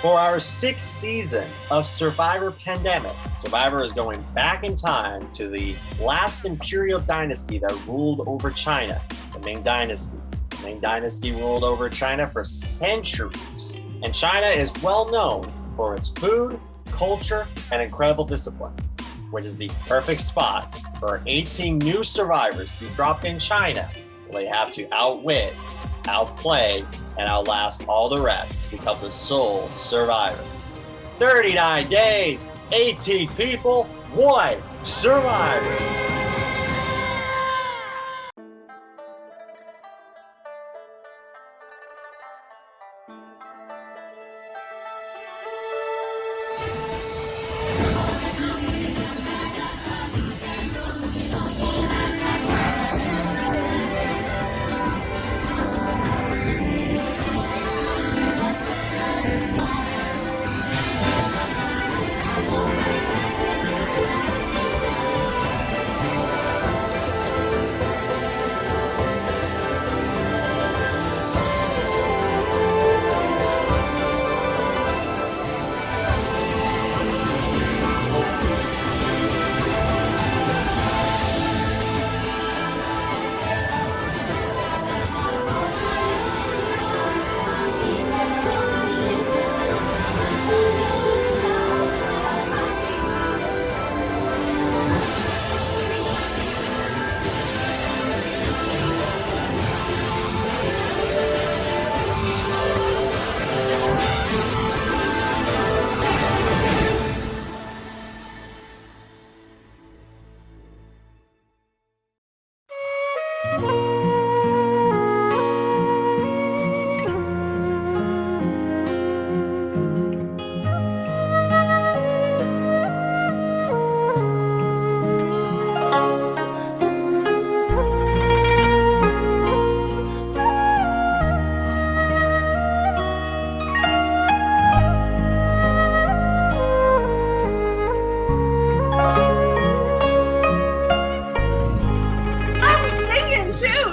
For our sixth season of Survivor Pandemic, Survivor is going back in time to the last imperial dynasty that ruled over China, the Ming Dynasty. The Ming Dynasty ruled over China for centuries, and China is well known for its food, culture, and incredible discipline, which is the perfect spot for 18 new survivors to be dropped in China. They have to outwit, outplay, and outlast all the rest to become the sole survivor. 39 days, 18 people, 1 survivor.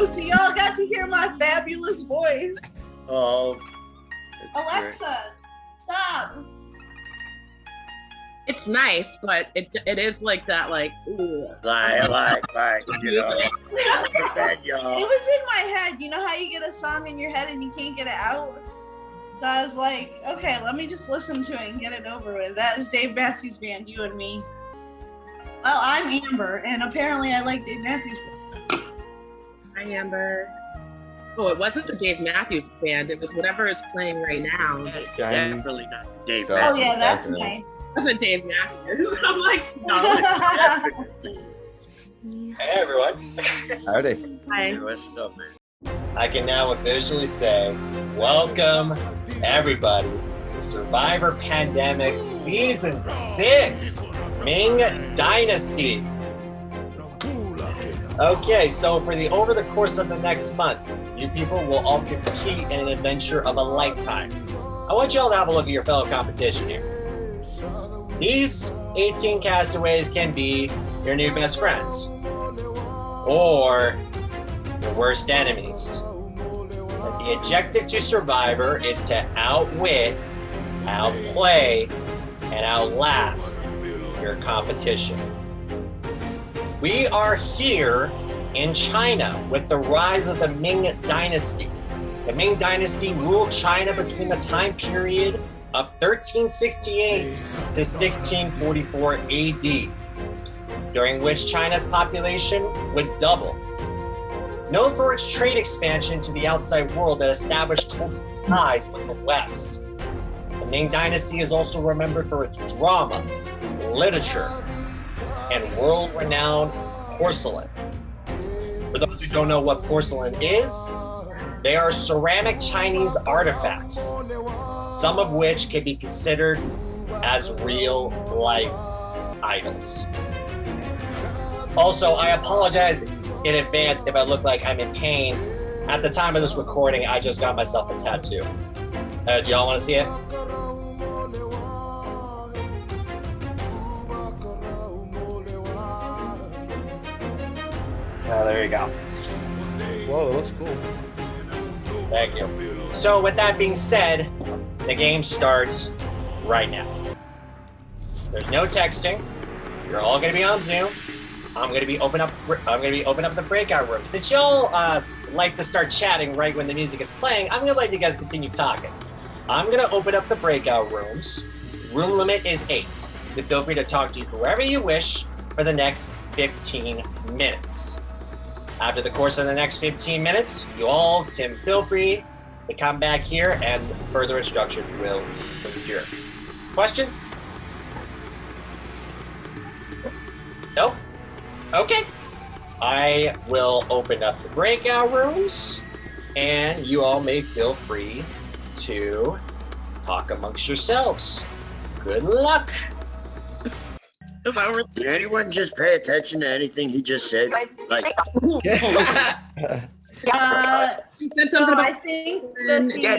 So y'all got to hear my fabulous voice. Oh, Alexa, great. stop. It's nice, but it is like that, like, ooh. Like, you know. Bad, y'all. It was in my head. You know how you get a song in your head and you can't get it out? So I was like, okay, let me just listen to it and get it over with. That is Dave Matthews Band, You and Me. Well, I'm Amber, and apparently I like Dave Matthews Band. Hi, Amber. Oh, it wasn't the Dave Matthews Band. It was whatever is playing right now. Definitely not Dave Oh, Matthews. yeah, that's nice. It wasn't Dave Matthews. I'm like, no. Hey, everyone. Howdy. Hi. Hey, what's up, man? I can now officially say, welcome, everybody, to Survivor Pandemic Season 6, Ming Dynasty. Okay, so over the course of the next month, you people will all compete in an adventure of a lifetime. I want you all to have a look at your fellow competition here. These 18 castaways can be your new best friends, or your worst enemies. But the objective to Survivor is to outwit, outplay, and outlast your competition. We are here in China with the rise of the Ming Dynasty. The Ming Dynasty ruled China between the time period of 1368 to 1644 AD, during which China's population would double. Known for its trade expansion to the outside world that established close ties with the West, the Ming Dynasty is also remembered for its drama, literature, and world-renowned porcelain. For those who don't know what porcelain is, they are ceramic Chinese artifacts, some of which can be considered as real-life idols. Also, I apologize in advance if I look like I'm in pain. At the time of this recording, I just got myself a tattoo. Do y'all want to see it? There you go. Whoa, that looks cool. Thank you. So with that being said, The game starts right now. There's no texting. You're all gonna be on Zoom. I'm gonna be open up the breakout room. Since y'all like to start chatting right when the music is playing, I'm gonna let you guys continue talking. I'm gonna open up the breakout rooms. Room limit is 8. You feel free to talk to whoever you wish for the next 15 minutes. After the course of the next 15 minutes, you all can feel free to come back here and further instructions will endure. Questions? Nope. Okay. I will open up the breakout rooms and you all may feel free to talk amongst yourselves. Good luck. Did anyone just pay attention to anything he just said? Like, I think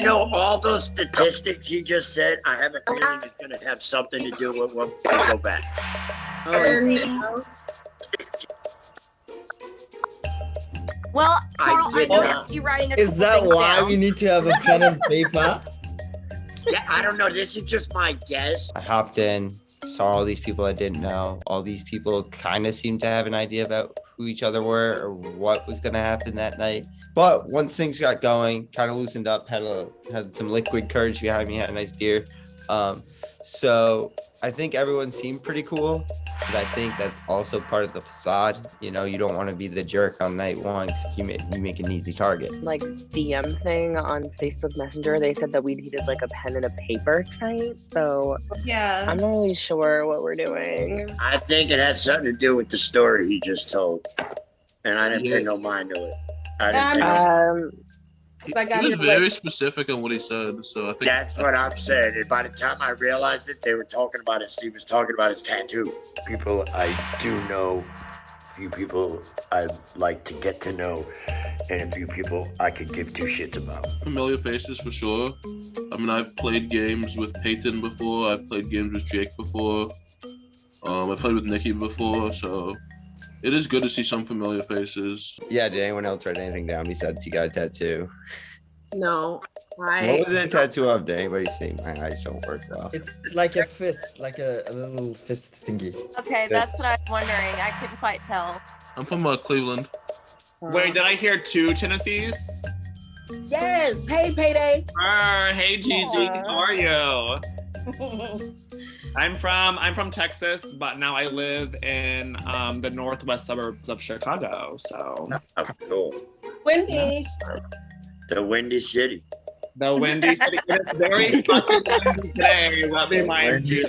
all those statistics you just said, I have a feeling it's going to have something to do with when we go back. Well, Carl, I noticed you writing a Is couple that things why down. we need to have a pen and paper? Yeah, I don't know. This is just my guess. I hopped in, saw all these people I didn't know. All these people kind of seemed to have an idea about who each other were or what was going to happen that night. But once things got going, kind of loosened up, had some liquid courage behind me, had a nice beer. So I think everyone seemed pretty cool. But I think that's also part of the facade. You know, you don't want to be the jerk on night one because you make an easy target. Like DM thing on Facebook Messenger, they said that we needed like a pen and a paper tonight. So yeah, I'm not really sure what we're doing. I think it has something to do with the story he just told. And I didn't pay no mind to it. He was very specific on what he said, so I think that's what I'm saying. And by the time I realized it, they were talking about it. He was talking about his tattoo. People I do know, few people I'd like to get to know, and a few people I could give two shits about. familiar faces for sure. I mean, I've played games with Peyton before. I've played games with Jake before. I've played with Nikki before, so it is good to see some familiar faces. Yeah, did anyone else write anything down besides he got a tattoo? No. What was the tattoo of? Did anybody see? My eyes don't work well. It's like a fist, like a little fist thingy. Okay, that's what I was wondering. I couldn't quite tell. I'm from Cleveland. Wait, did I hear 2 Tennessees? Yes. Hey, Payday. Hey, Gigi. How are you? I'm from Texas, but now I live in the northwest suburbs of Chicago. So Cool. Wendy's. The Windy City. the windy city. It's very fucking windy today. Let me mind you.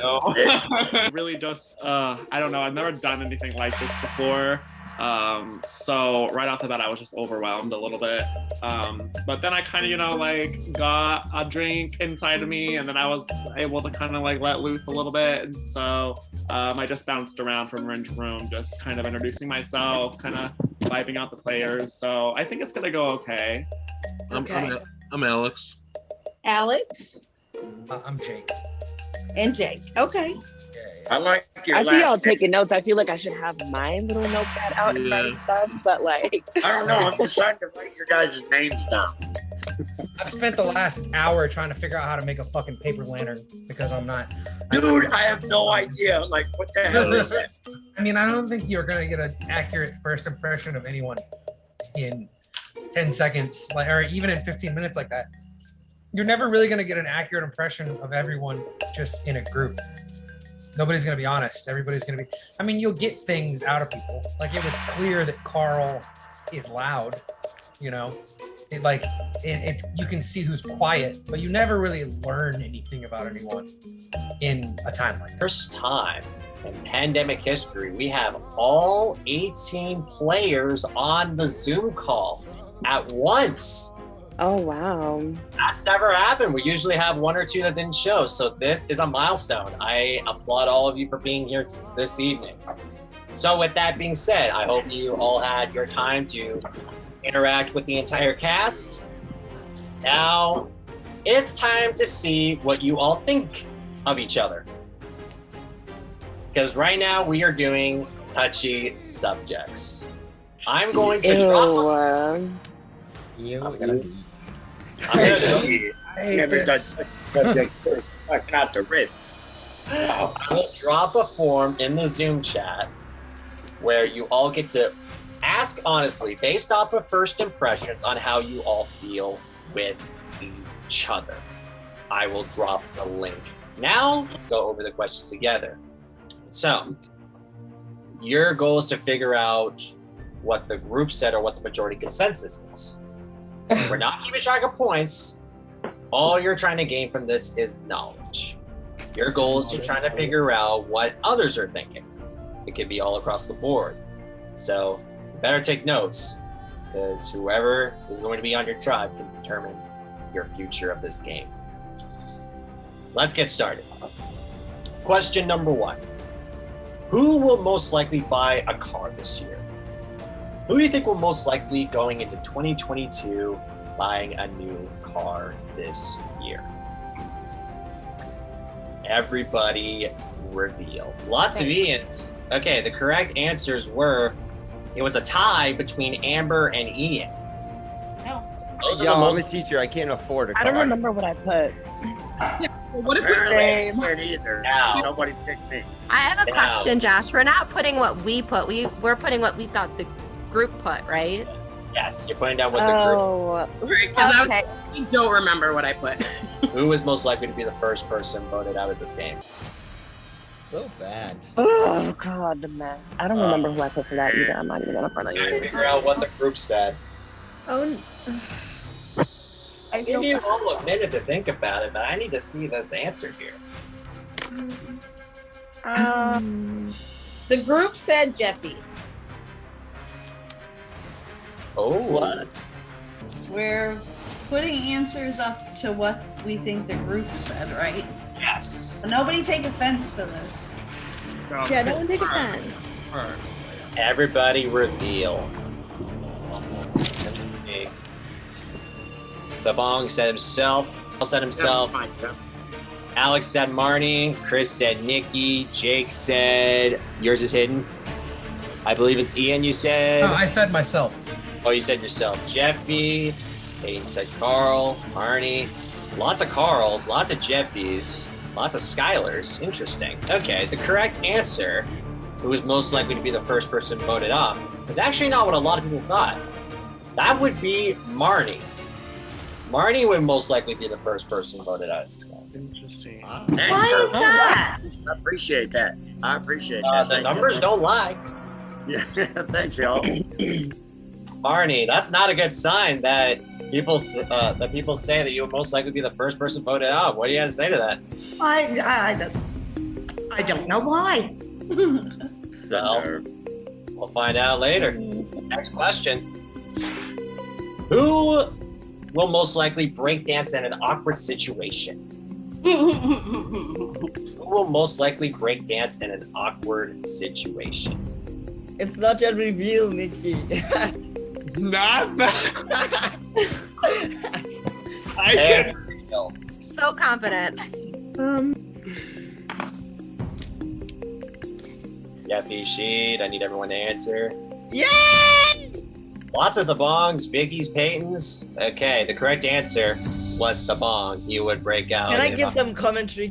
Really just I don't know. I've never done anything like this before. So right off the bat, I was just overwhelmed a little bit. But then I kind of, got a drink inside of me, and then I was able to kind of let loose a little bit. And so I just bounced around from room to room, just kind of introducing myself, kind of vibing out the players. So I think it's gonna go okay. I'm Alex. Alex. I'm Jake. And Jake. Okay. I like your I see y'all last name. taking notes. I feel like I should have my little notepad out and write stuff, but I don't know. I'm just trying to write your guys' names down. I've spent the last hour trying to figure out how to make a fucking paper lantern because I'm not. Dude, I have no idea. What the hell is that? I mean, I don't think you're gonna get an accurate first impression of anyone in 10 seconds, or even in 15 minutes like that. You're never really gonna get an accurate impression of everyone just in a group. Nobody's gonna be honest. Everybody's gonna be. I mean, you'll get things out of people. It was clear that Carl is loud. You know, it's you can see who's quiet, but you never really learn anything about anyone in a time like this. First time in pandemic history, we have all 18 players on the Zoom call at once. Oh, wow. That's never happened. We usually have 1 or 2 that didn't show. So this is a milestone. I applaud all of you for being here this evening. So with that being said, I hope you all had your time to interact with the entire cast. Now it's time to see what you all think of each other. Because right now we are doing touchy subjects. I'm going to drop. You. I'm gonna Never done subject first. Fucking out the rib. I will drop a form in the Zoom chat where you all get to ask honestly, based off of first impressions, on how you all feel with each other. I will drop the link. Now, go over the questions together. So, your goal is to figure out what the group said or what the majority consensus is. We're not keeping track of points. All you're trying to gain from this is knowledge. Your goal is to try to figure out what others are thinking. It could be all across the board. So, you better take notes, because whoever is going to be on your tribe can determine your future of this game. Let's get started. Question number 1. Who will most likely buy a car this year? Who do you think will most likely going into 2022 buying a new car this year? Everybody reveal. Lots of Ians. Okay, the correct answers were, it was a tie between Amber and Ian. Those are Yo, the most... I'm a teacher. I can't afford a car. I don't remember what I put. What if Apparently, I can't either. Nobody picked me. I have a question, Josh. We're not putting what we put. We're putting what we thought the group put, right? Yes, you're putting down what the group. I don't remember what I put. Who was most likely to be the first person voted out of this game? So bad. Oh god, the mess. I don't remember who I put for that either. I'm not even gonna front of Trying to you. figure out what the group said. Oh. I give you all a minute to think about it, but I need to see this answer here. The group said Jeffy. Oh. What? We're putting answers up to what we think the group said, right? Yes. But nobody take offense to this. Yeah, no one take offense. Everybody reveal. Thabong said himself. Paul said himself. Alex said Marnie. Chris said Nikki. Jake said yours is hidden. I believe it's Ian. You said. No, I said myself. Oh, you said yourself. Jeffy. Hayden said Carl. Marnie. Lots of Carls. Lots of Jeffys. Lots of Skylers. Interesting. Okay, the correct answer, who was most likely to be the first person voted off, is actually not what a lot of people thought. That would be Marnie. Marnie would most likely be the first person voted out of this game. Interesting. Why is that? I appreciate that. I appreciate that. The numbers don't lie. Yeah, thanks, y'all. Marnie, that's not a good sign that people say that you would most likely be the first person voted out. What do you have to say to that? I don't know why. Well, we'll find out later. Next question. Who will most likely breakdance in an awkward situation? Who will most likely breakdance in an awkward situation? It's not yet revealed, Nikki. Not that. I There can. we go. So confident. Yeffy, Sheed, I need everyone to answer. Yay! Lots of the bongs, Vicky's, Peyton's. Okay, the correct answer was the bong. You would break out. Can I give some commentary?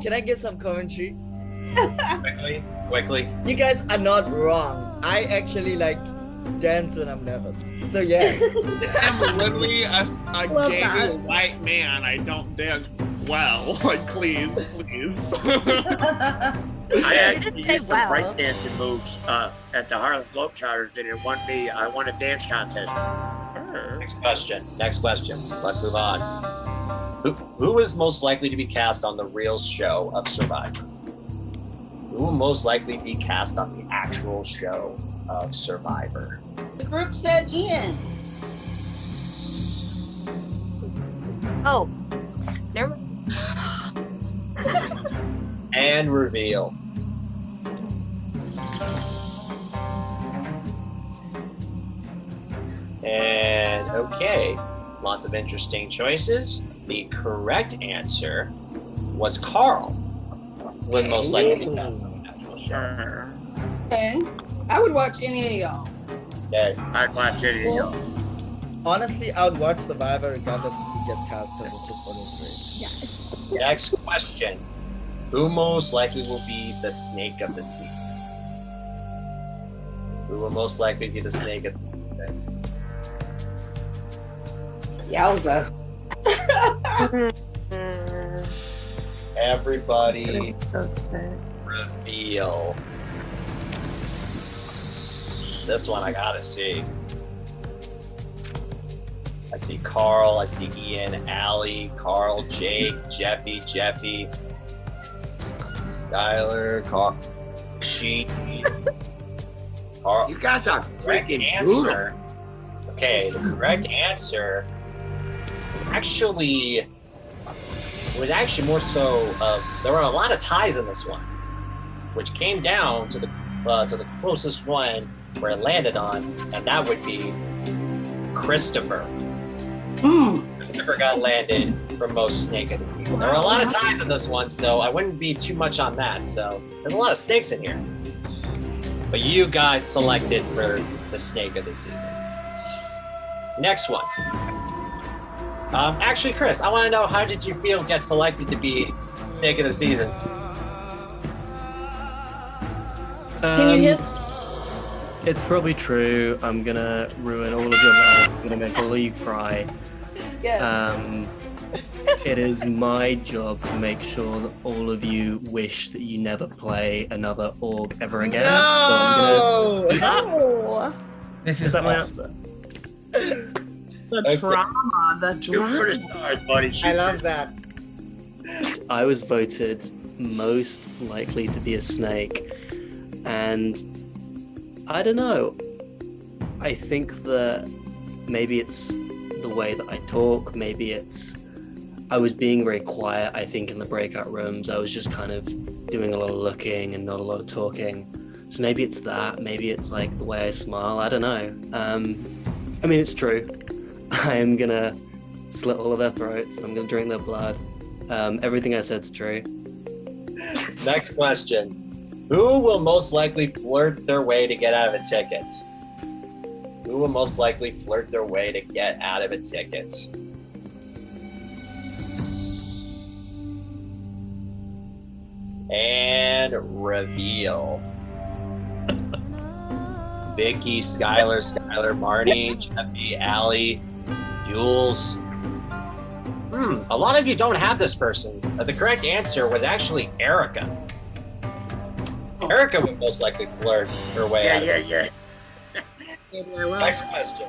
Quickly. You guys are not wrong. I actually like dance when I'm nervous. So yeah. I'm literally a Well gay done. white man. I don't dance well. Like, please. I actually say used well. the breakdancing moves at the Harlem Globetrotters, and it won me. I won a dance contest. Next question. Let's move on. Who is most likely to be cast on the real show of Survivor? Who will most likely be cast on the actual show of Survivor? The group said Ian. Oh, never. And reveal. And okay, lots of interesting choices. The correct answer was Carl. Would most likely be cast on the actual show. Okay. I would watch any of y'all. Okay. I'd watch any of y'all. Honestly, I would watch Survivor regardless if he gets cast because it's just one of Yes. Next question. Who most likely will be the snake of the season? Who will most likely be the snake of the season? Yowza. Everybody reveal. This one I gotta see. I see Carl, I see Ian, Allie, Carl, Jake, Jeffy, Skylar, Carl, she, Carl. You guys are freaking brutal. Okay, the correct answer was actually more so. There were a lot of ties in this one, which came down to the closest one where it landed on, and that would be Christopher. Christopher got landed for most snake of the season. There were a lot of ties in this one, so I wouldn't be too much on that. So there's a lot of snakes in here, but you got selected for the snake of the season. Next one. Actually, Chris, I want to know, how did you feel get selected to be snake of the season? Can you hear? It's probably true. I'm gonna ruin all of your life. I'm gonna make all of you cry. Yeah. It is my job to make sure that all of you wish that you never play another org ever again. No! So No. is that my answer? The drama, the drama. Buddy. I love that. I was voted most likely to be a snake, and I don't know. I think that maybe it's the way that I talk, maybe it's I was being very quiet, I think, in the breakout rooms. I was just kind of doing a lot of looking and not a lot of talking. So maybe it's that, maybe it's like the way I smile, I don't know. I mean, it's true. I am gonna slit all of their throats and I'm gonna drink their blood. Everything I said's true. Next question. Who will most likely flirt their way to get out of a ticket? Who will most likely flirt their way to get out of a ticket? And reveal. Vicky, Skylar, Marnie, Jeffy, Allie, Jules. A lot of you don't have this person. The correct answer was actually Erica. Erica would most likely flirt her way out of it. Next question.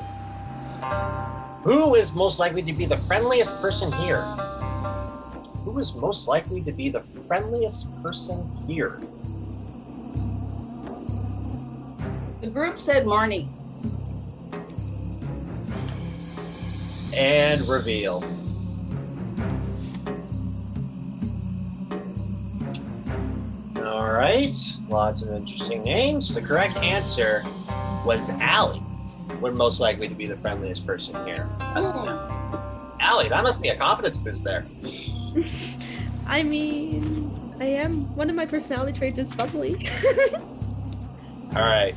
Who is most likely to be the friendliest person here? Who is most likely to be the friendliest person here? The group said Marnie. And reveal. All right, lots of interesting names. The correct answer was Allie, would most likely to be the friendliest person here. Allie, that must be a confidence boost there. I mean, I am. One of my personality traits is bubbly. All right,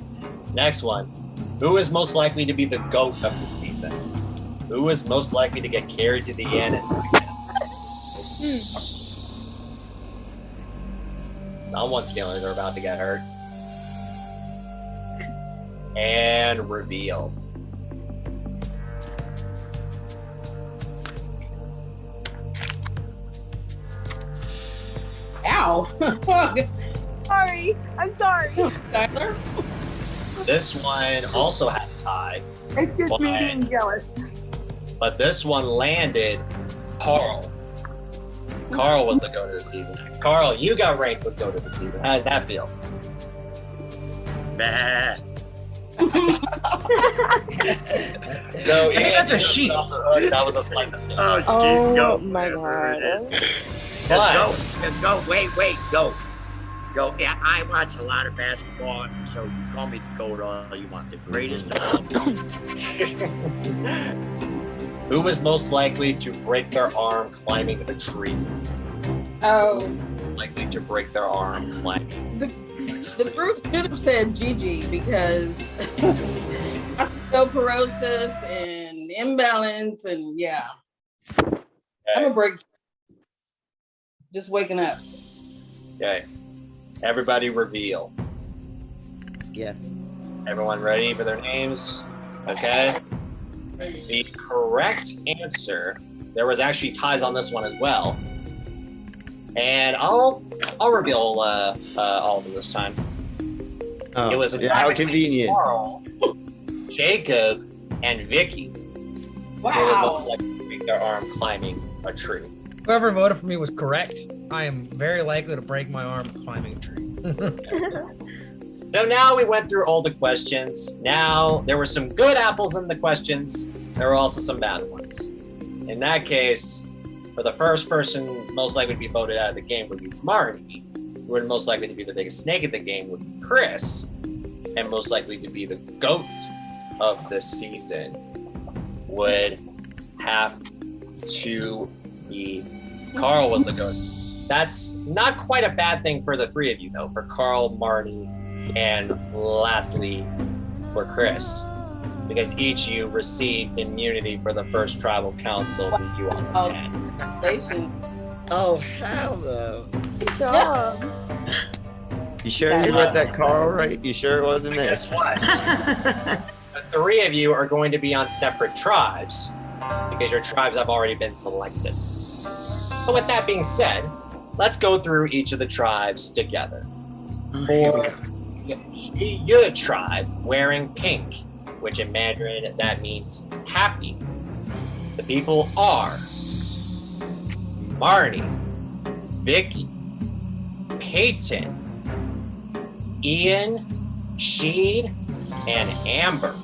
next one. Who is most likely to be the GOAT of the season? Who is most likely to get carried to the end? Someone's feelings are about to get hurt. And reveal. Ow. Sorry, I'm sorry. Tyler? This one also had a tie. It's just me being jealous. But this one landed Carl. Carl was the GOAT of the season. Carl, you got ranked with GOAT of the season. How does that feel? Bah. So That's a sheep. That was a slight mistake. Oh Go. my god. But Go. Wait. Go. Yeah, I watch a lot of basketball, so you call me the GOAT all you want. The greatest of all time. who was most likely to break their arm climbing a tree? Oh. Likely to break their arm climbing. The group should have said Gigi because osteoporosis and imbalance and yeah. I'm a break. Just waking up. Okay. Everybody reveal. Yes. Everyone ready for their names? Okay. The correct answer, there was actually ties on this one as well. And I'll reveal all of them this time. Oh, It was a yeah, tie how between convenient. Carl, Jacob, and Vicky. Wow. They look like they break their arm climbing a tree. Whoever voted for me was correct. I am very likely to break my arm climbing a tree. So now we went through all the questions. Now there were some good apples in the questions. There were also some bad ones. In that case, for the first person most likely to be voted out of the game would be Marty, who would most likely to be the biggest snake of the game would be Chris, and most likely to be the GOAT of this season would have to be Carl was the GOAT. That's not quite a bad thing for the three of you though, for Carl, Marty, and lastly for Chris, because each of you received immunity for the first tribal council with you on the 10. Oh, hell no. Good job. You sure you read that, Carl, right? You sure it wasn't this? Guess what? The three of you are going to be on separate tribes because your tribes have already been selected. So with that being said, let's go through each of the tribes together. For your tribe, wearing pink, which in Mandarin that means happy. The people are Marnie, Vicky, Peyton, Ian, Sheed, and Amber.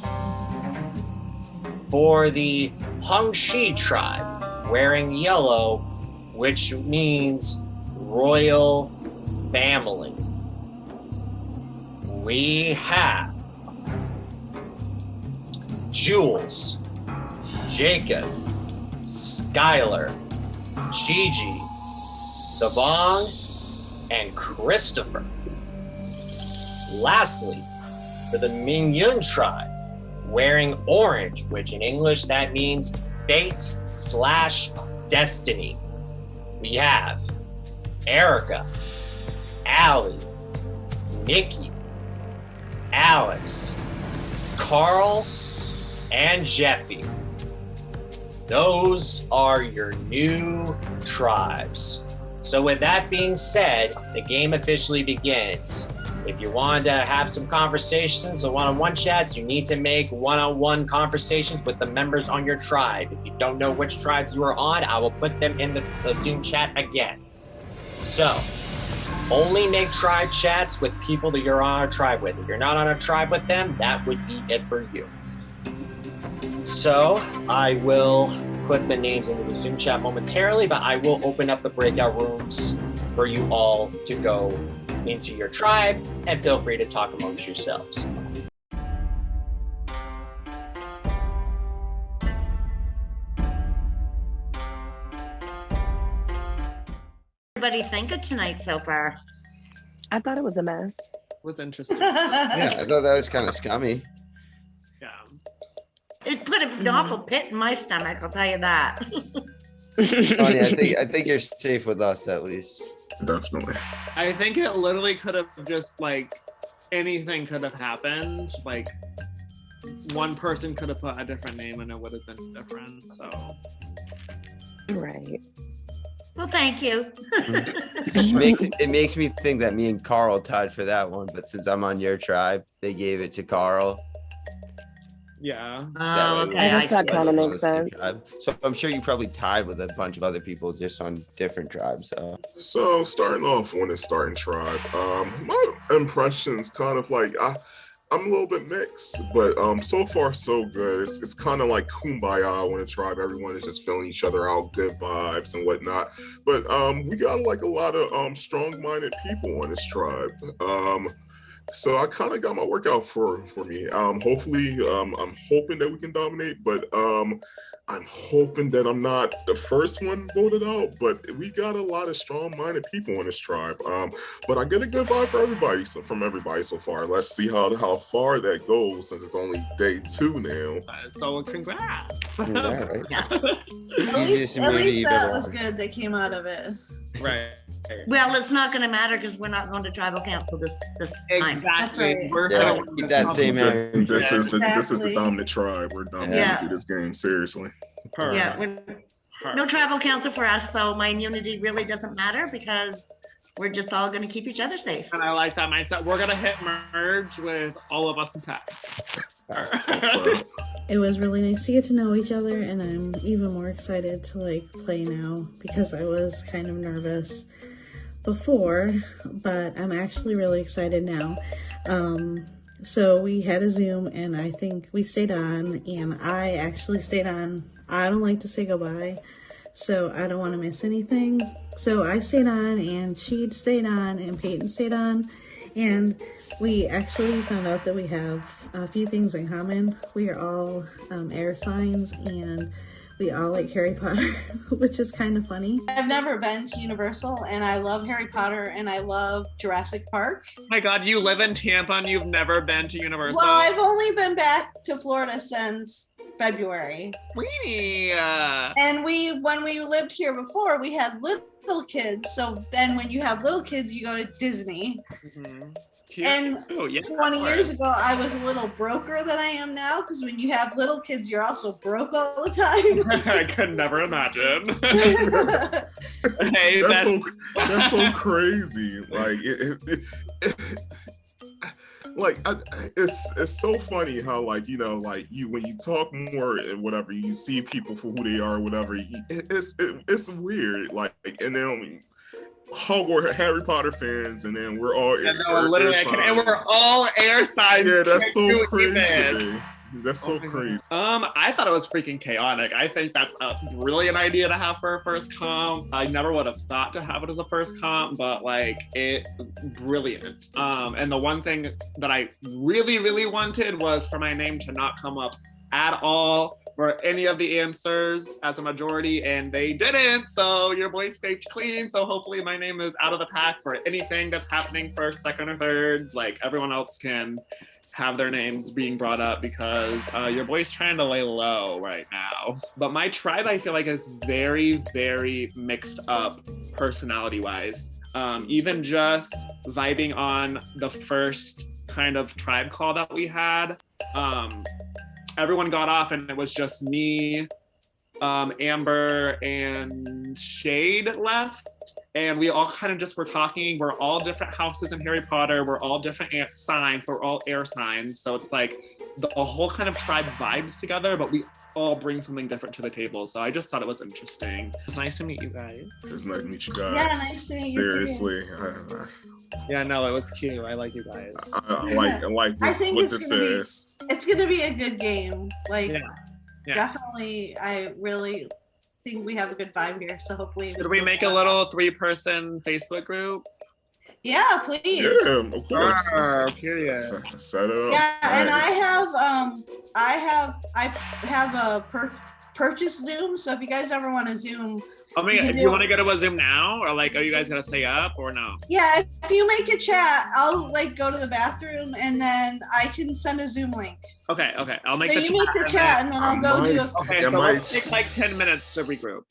For the Hongxi tribe, wearing yellow, which means royal family, we have Jules, Jacob, Skylar, Gigi, Devon, and Christopher. Lastly, for the Ming tribe, wearing orange, which in English that means fate/destiny, we have Erica, Allie, Nikki, Alex, Carl, and Jeffy. Those are your new tribes. So with that being said, the game officially begins. If you want to have some conversations or one-on-one chats, you need to make one-on-one conversations with the members on your tribe. If you don't know which tribes you are on, I will put them in the Zoom chat again. So, only make tribe chats with people that you're on a tribe with. If you're not on a tribe with them, that would be it for you. So, I will put the names into the Zoom chat momentarily, but I will open up the breakout rooms for you all to go into your tribe, and feel free to talk amongst yourselves. Everybody think of tonight so far? I thought it was a mess. Was interesting. Yeah, I thought that was kind of scummy. Yeah. It put an awful pit in my stomach, I'll tell you that. Bonnie, I think you're safe with us at least. Definitely. I think it literally could have just like anything could have happened. Like one person could have put a different name and it would have been different. So right. Well, thank you. It makes me think that me and Carl tied for that one, but since I'm on your tribe, they gave it to Carl. yeah. Oh, okay. I guess that kind of makes sense. So I'm sure you probably tied with a bunch of other people just on different tribes. So starting off on this starting tribe, my impressions kind of like I'm a little bit mixed, but so far so good. It's kind of like kumbaya when a tribe, everyone is just feeling each other out, good vibes and whatnot. But we got like a lot of strong-minded people on this tribe. So I kind of got my workout for me. Hopefully, I'm hoping that we can dominate, but I'm hoping that I'm not the first one voted out. But we got a lot of strong-minded people in this tribe. But I get a good vibe for everybody, from everybody so far. Let's see how far that goes, since it's only day 2 now. So congrats. Yeah, right. At least that was good that came out of it. Right. Well, it's not going to matter because we're not going to tribal council this time. Exactly. Right. Yeah, keep that same energy. This is the Exactly. dominant tribe. We're dominating Yeah. through this game, seriously. Yeah, no tribal council for us, so my immunity really doesn't matter because we're just all going to keep each other safe. And I like that mindset. We're gonna hit merge with all of us intact. So, It was really nice to get to know each other, and I'm even more excited to like play now because I was kind of nervous before, but I'm actually really excited now. So we had a Zoom, and I think we stayed on, and I actually stayed on. I don't like to say goodbye, so I don't want to miss anything. So I stayed on, and Sheed stayed on, and Peyton stayed on, and we actually found out that we have a few things in common. We are all air signs, and we all like Harry Potter, which is kind of funny. I've never been to Universal, and I love Harry Potter, and I love Jurassic Park. Oh my God, you live in Tampa and you've never been to Universal? Well, I've only been back to Florida since February. Really? And when we lived here before, we had little kids. So then when you have little kids, you go to Disney. And Oh, yeah, 20 of years course. ago, I was a little broker than I am now, because when you have little kids, you're also broke all the time. I could never imagine. Hey, that's so crazy. Like it's so funny how like you when you talk more and whatever, you see people for who they are, or whatever. It's weird. Like, and then Hogwarts Harry Potter fans, and then we're all literally, and we're all air signs. Yeah, that's so Can't do crazy. even. Man. That's so crazy. I thought it was freaking chaotic. I think that's a brilliant idea to have for a first comp. I never would have thought to have it as a first comp, but like brilliant. And the one thing that I really, really wanted was for my name to not come up at all for any of the answers as a majority, and they didn't. So your boy scraped clean. So hopefully my name is out of the pack for anything that's happening first, second, or third. Like everyone else can have their names being brought up because your boy's trying to lay low right now. But my tribe, I feel like, is very, very mixed up personality-wise. Even just vibing on the first kind of tribe call that we had, everyone got off and it was just me, Amber, and Shade left. And we all kind of just were talking. We're all different houses in Harry Potter. We're all different signs. We're all air signs. So it's like the whole kind of tribe vibes together, but we all bring something different to the table. So I just thought it was interesting. It's nice to meet you guys. It's nice to meet you guys. Yeah, nice to meet you too. Seriously. Yeah, no, it was cute. I like you guys. I like I think what this is. It's gonna be a good game. Like, Yeah. definitely, I really think we have a good vibe here. So hopefully, Should we make a little 3-person Facebook group? Yeah, please. Yeah, of course. Period. Set it up. Yeah, and Right. I have a purchase Zoom. So if you guys ever want to Zoom, I mean, you can if do you it. want to go to a Zoom now, or like, are you guys gonna stay up or no? Yeah, if you make a chat, I'll like go to the bathroom and then I can send a Zoom link. Okay, I'll make So the you make your chat and then I'll go do a. Okay, so let's take like 10 minutes to regroup.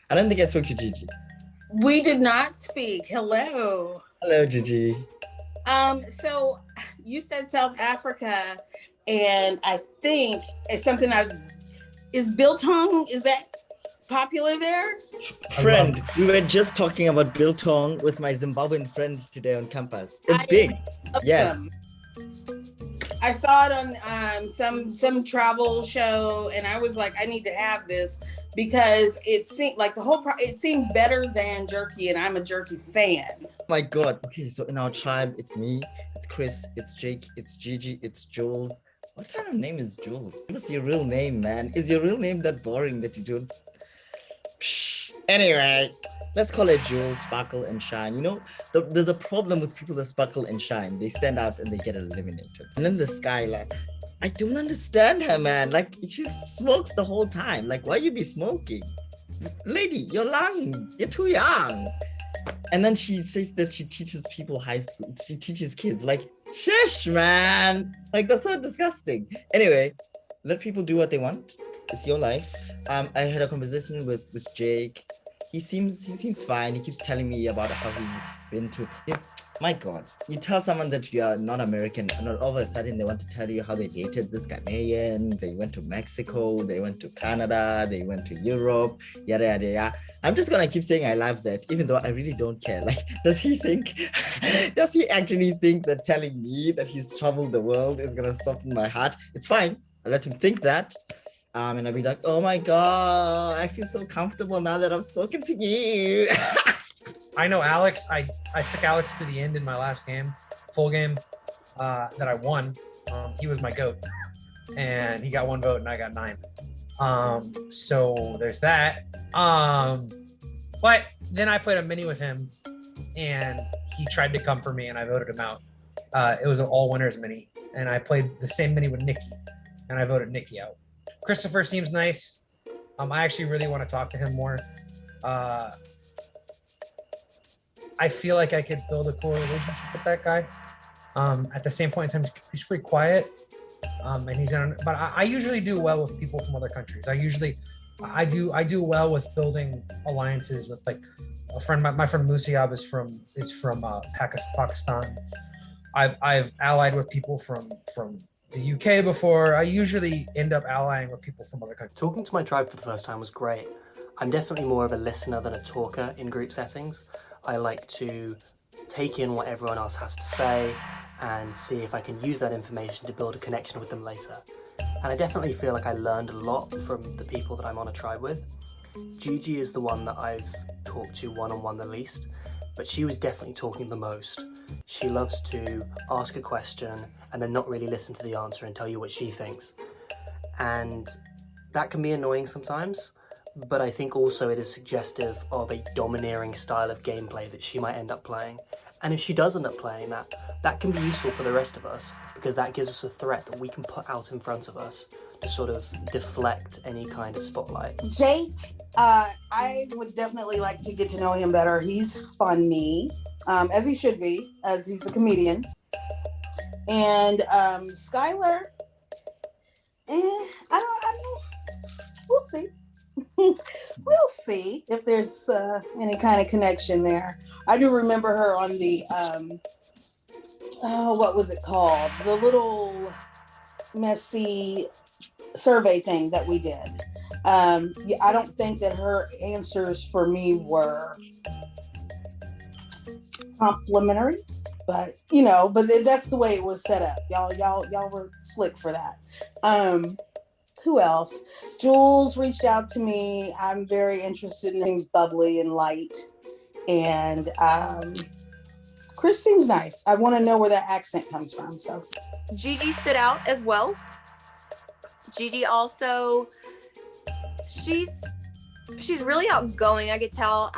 I don't think I spoke to Gigi. We did not speak. Hello. Hello, Gigi. So you said South Africa, and I think it's something is biltong, is that popular there? Friend, we were just talking about biltong with my Zimbabwean friends today on campus. It's big. Yes. I saw it on some travel show, and I was like, I need to have this because it seemed like it seemed better than jerky, and I'm a jerky fan. My God. Okay, so in our tribe, it's me, it's Chris, it's Jake, it's Gigi, it's Jules, What kind of name is Jules? What's your real name, man? Is your real name that boring that you don't? Psh. Anyway, let's call it Jules, Sparkle, and Shine. You know, there's a problem with people that sparkle and shine. They stand out and they get eliminated. And then the Skylar, I don't understand her, man. Like, she smokes the whole time. Like, why you be smoking? Lady, your lungs, you're too young. And then she says that she teaches people high school. She teaches kids. Like, shush, man. Like, that's so disgusting. Anyway, let people do what they want. It's your life. I had a conversation with Jake. He seems fine. He keeps telling me about how he's been to. Yeah, my God, you tell someone that you are not American, and all of a sudden they want to tell you how they dated this Ghanaian. They went to Mexico. They went to Canada. They went to Europe. Yada yada yada. I'm just gonna keep saying I love that, even though I really don't care. Like, does he actually think that telling me that he's traveled the world is gonna soften my heart? It's fine. I'll let him think that. And I'll be like, oh my God, I feel so comfortable now that I've spoken to you. I know Alex. I took Alex to the end in my last game, full game, that I won. He was my GOAT, and he got 1 vote and I got 9. So there's that. But then I played a mini with him, and he tried to come for me, and I voted him out. It was an all winners mini, and I played the same mini with Nikki, and I voted Nikki out. Christopher seems nice. I actually really want to talk to him more. I feel like I could build a cool relationship with that guy. At the same point in time, he's pretty quiet. And but I usually do well with people from other countries. I do well with building alliances with, like, a friend. My friend Musiab is from Pakistan. I've allied with people from the UK before. I usually end up allying with people from other countries. Talking to my tribe for the first time was great. I'm definitely more of a listener than a talker in group settings. I like to take in what everyone else has to say and see if I can use that information to build a connection with them later. And I definitely feel like I learned a lot from the people that I'm on a tribe with. Gigi is the one that I've talked to one-on-one the least, but she was definitely talking the most. She loves to ask a question and then not really listen to the answer and tell you what she thinks. And that can be annoying sometimes, but I think also it is suggestive of a domineering style of gameplay that she might end up playing. And if she does end up playing that, that can be useful for the rest of us, because that gives us a threat that we can put out in front of us to sort of deflect any kind of spotlight. Jake, I would definitely like to get to know him better. He's funny, as he should be, as he's a comedian. And Skylar, I don't, we'll see. We'll see if there's any kind of connection there. I do remember her on the, what was it called? The little messy survey thing that we did. I don't think that her answers for me were complimentary, but that's the way it was set up. Y'all were slick for that. Who else? Jules reached out to me. I'm very interested in things bubbly and light. And Chris seems nice. I want to know where that accent comes from. So Gigi stood out as well. Gigi also, she's really outgoing, I could tell.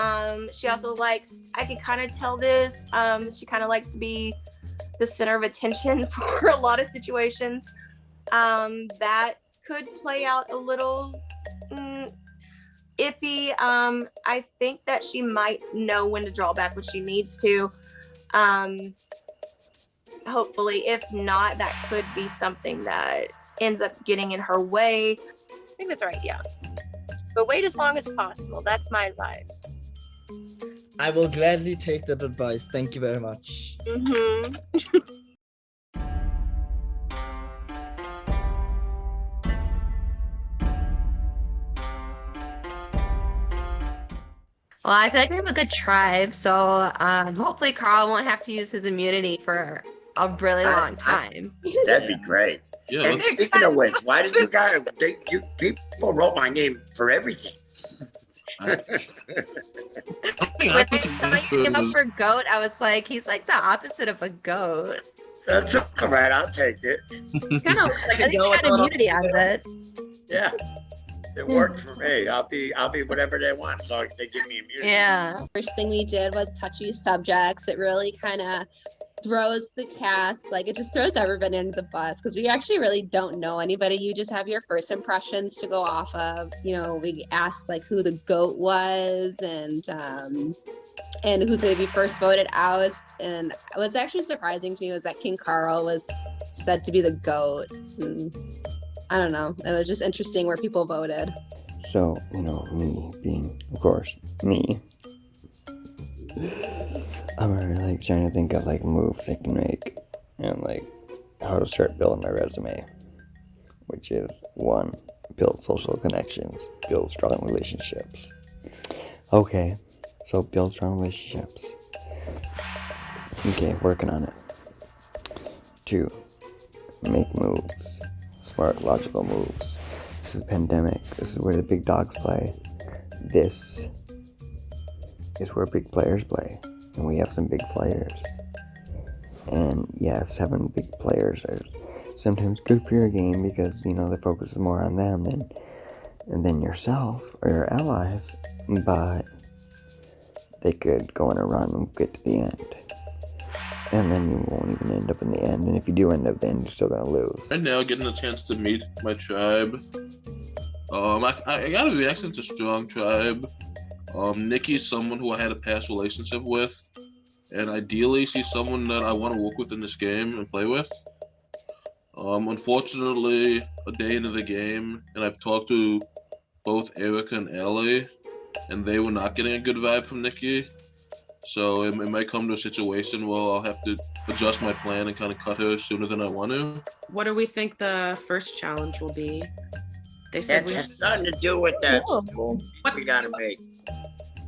She also likes, I can kind of tell this, she kind of likes to be the center of attention for a lot of situations. That could play out a little iffy. I think that she might know when to draw back when she needs to. Hopefully, if not, that could be something that ends up getting in her way. I think that's right, yeah. But wait as long as possible. That's my advice. I will gladly take that advice. Thank you very much. Mm-hmm. Well, I feel like we have a good tribe, so hopefully Carl won't have to use his immunity for a really long time. That'd be great. Yeah, and speaking of which, why did you guys? People wrote my name for everything. When I saw you give up for goat, I was like, he's like the opposite of a goat. That's all right. I'll take it. Kind of looks like At least you got immunity out of it. Yeah, it worked for me. I'll be whatever they want as long as they give me immunity. Yeah. First thing we did was touchy subjects. It really kind of throws the cast, like it just throws everybody under the bus because we actually really don't know anybody. You just have your first impressions to go off of. You know, we asked like who the GOAT was and who's going to be first voted out. And it was actually surprising to me was that King Carl was said to be the GOAT. And I don't know. It was just interesting where people voted. So, you know, me being, of course, me. I'm already like trying to think of like moves I can make and like how to start building my resume, which is 1, build social connections, build strong relationships. Okay, so build strong relationships. Okay, working on it. 2, make moves, smart, logical moves. This is pandemic. This is where the big dogs play. This is where big players play. And we have some big players. And yes, having big players are sometimes good for your game because, you know, the focus is more on them than yourself or your allies. But they could go on a run and get to the end. And then you won't even end up in the end. And if you do end up then you're still gonna lose. Right now, getting a chance to meet my tribe. I got a reaction to strong tribe. Nikki's someone who I had a past relationship with, and ideally she's someone that I want to work with in this game and play with. Unfortunately, a day into the game, and I've talked to both Erica and Ellie, and they were not getting a good vibe from Nikki. So it might come to a situation where I'll have to adjust my plan and kind of cut her sooner than I want to. What do we think the first challenge will be? They said That has nothing to do with that. What we gotta make?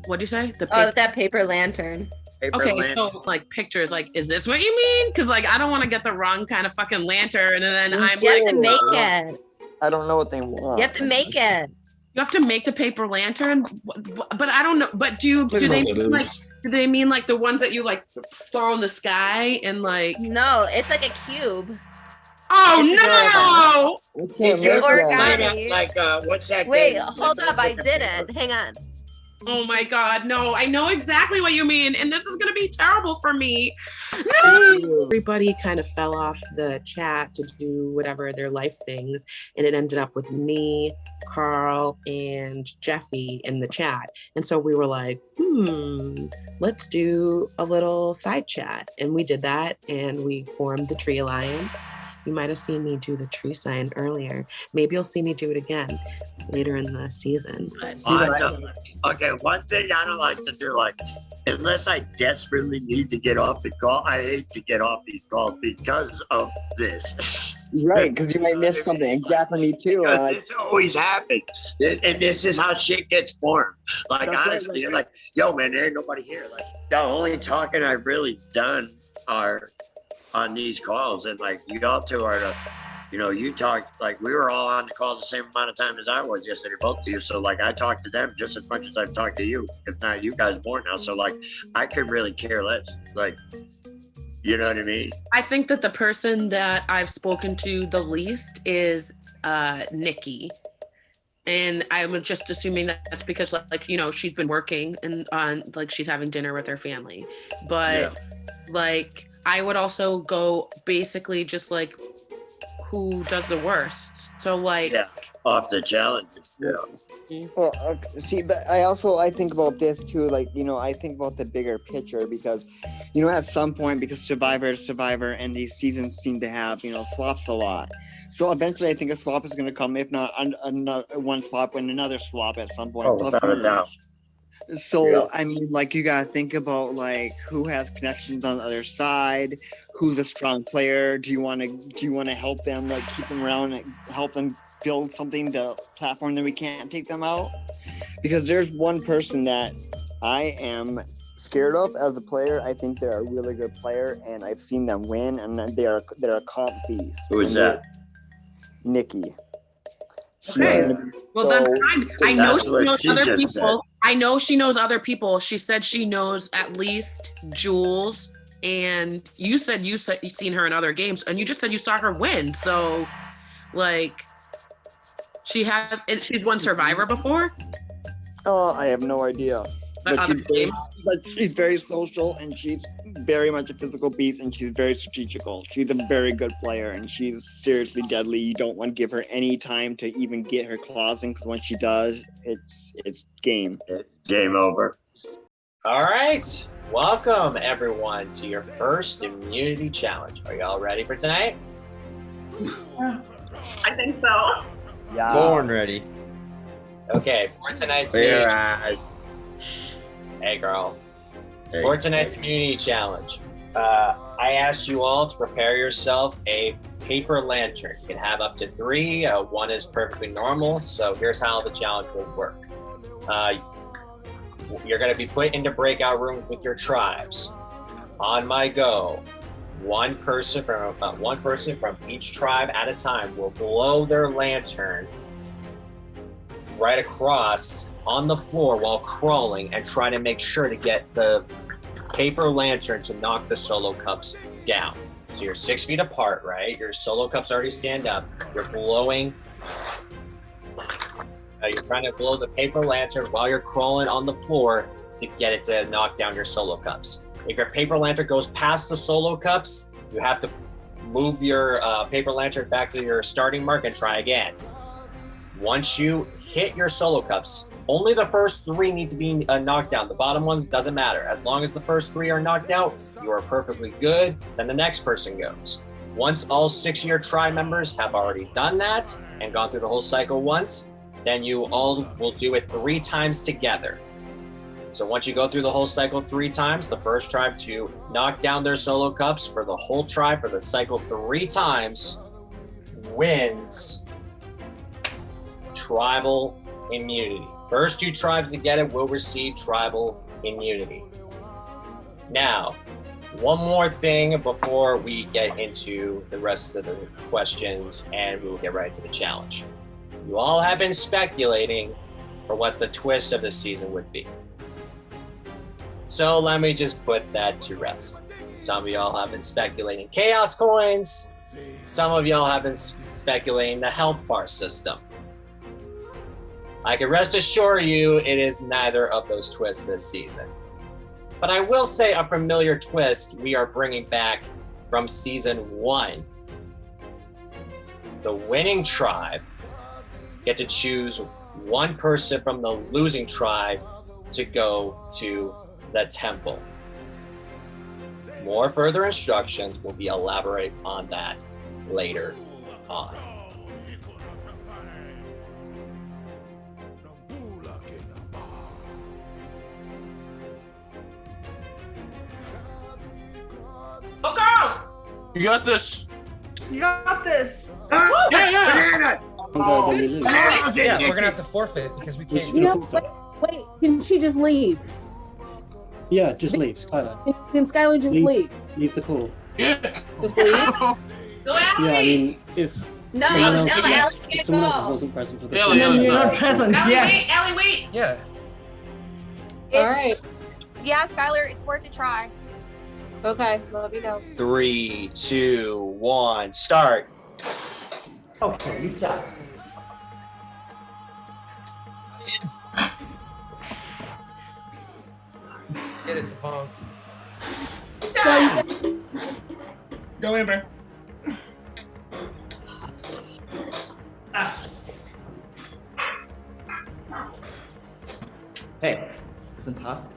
What'd you say? That paper lantern. Okay, so like pictures, like, is this what you mean? Because like I don't want to get the wrong kind of fucking lantern, and then I'm You like, have to make it. I don't know what they want. You have to make it. You have to make the paper lantern, but I don't know. But do they mean like? Do they mean like the ones that you like throw in the sky and like? No, it's like a cube. Oh no! We can't make Origami. Like what's that? Wait, game? hold up! I did it. Hang on. Oh my god, no! I know exactly what you mean, and this is gonna be terrible for me. No! Everybody kind of fell off the chat to do whatever their life things, and it ended up with me, Carl, and Jeffy in the chat. And so we were like, let's do a little side chat, and we did that, and we formed the Tree Alliance. You might have seen me do the tree sign earlier. Maybe you'll see me do it again later in the season. Okay, one thing I don't like to do, like, unless I desperately need to get off the call, I hate to get off these calls because of this. Right, because you might miss something. Exactly, me too. This always happens, and this is how shit gets formed. Like, honestly, like, yo, man, there ain't nobody here. Like, the only talking I've really done are on these calls, and like, y'all two are the, you know, you talk, like, we were all on the call the same amount of time as I was yesterday, both of you. So like, I talked to them just as much as I've talked to you, if not you guys more now. So like, I could really care less. Like, you know what I mean? I think that the person that I've spoken to the least is Nikki. And I'm just assuming that that's because, like, you know, she's been working and on, like, she's having dinner with her family. But like, I would also go basically just like who does the worst. So like, off the challenges. Well, see, but I think about this too, like, you know, I think about the bigger picture because, you know, at some point, because Survivor and these seasons seem to have, you know, swaps a lot. So eventually I think a swap is going to come, if not one swap, and another swap at some point. Without a doubt. So, I mean, like, you got to think about, like, who has connections on the other side, who's a strong player. Do you want to help them, like, keep them around and help them build something to platform that we can't take them out? Because there's one person that I am scared of as a player. I think they're a really good player, and I've seen them win, and they're a comp beast. Who is that? Nikki. okay. Well, then I know she knows other people. I know she knows other people. She said she knows at least Jules, and you said you've seen her in other games, and you just said you saw her win. So, like, she's won Survivor before. Oh, I have no idea. But she's very social, and she's very much a physical beast, and she's very strategical. She's a very good player, and she's seriously deadly. You don't want to give her any time to even get her claws in, because once she does, it's game. Game over. All right. Welcome, everyone, to your first immunity challenge. Are y'all ready for tonight? I think so. Yeah. Born ready. Okay, for tonight's Clear immunity. eyes. Hey, girl. Hey, For tonight's immunity challenge, I asked you all to prepare yourself a paper lantern. You can have up to 3. One is perfectly normal. So here's how the challenge will work. You're going to be put into breakout rooms with your tribes. On my go, one person from each tribe at a time will blow their lantern right across on the floor while crawling and try to make sure to get the paper lantern to knock the solo cups down. So you're 6 feet apart, right? Your solo cups already stand up. You're blowing. You're trying to blow the paper lantern while you're crawling on the floor to get it to knock down your solo cups. If your paper lantern goes past the solo cups, you have to move your paper lantern back to your starting mark and try again. Once you hit your solo cups, only the first 3 need to be knocked down. The bottom ones doesn't matter. As long as the first 3 are knocked out, you are perfectly good. Then the next person goes. Once all 6 of your tribe members have already done that and gone through the whole cycle once, then you all will do it 3 times together. So once you go through the whole cycle 3 times, the first tribe to knock down their solo cups for the whole tribe for the cycle 3 times wins tribal immunity. First 2 tribes to get it will receive tribal immunity. Now, one more thing before we get into the rest of the questions and we will get right into the challenge. You all have been speculating for what the twist of the season would be. So let me just put that to rest. Some of y'all have been speculating chaos coins. Some of y'all have been speculating the health bar system. I can rest assure you it is neither of those twists this season. But I will say a familiar twist we are bringing back from season 1. The winning tribe get to choose one person from the losing tribe to go to the temple. More further instructions will be elaborated on that later on. Oh, girl! You got this. You got this. Yeah. Bananas! Yeah, we're gonna have to forfeit because we can't. Wait, can she just leave? Yeah, just leave, Skylar. Can Skylar just leave? Leave the call. Yeah. Just leave? Go Allie! Yeah, I mean, if No, someone else, Allie if someone else wasn't present for the Allie, call, Allie's you're not not present. Allie, Yes. wait! Allie, wait! Yeah. All right. Yeah, Skylar, it's worth a try. Okay, let me know. 3, 2, 1, start. Okay, you start. Get it, Pong. Go, Amber. Hey, isn't past?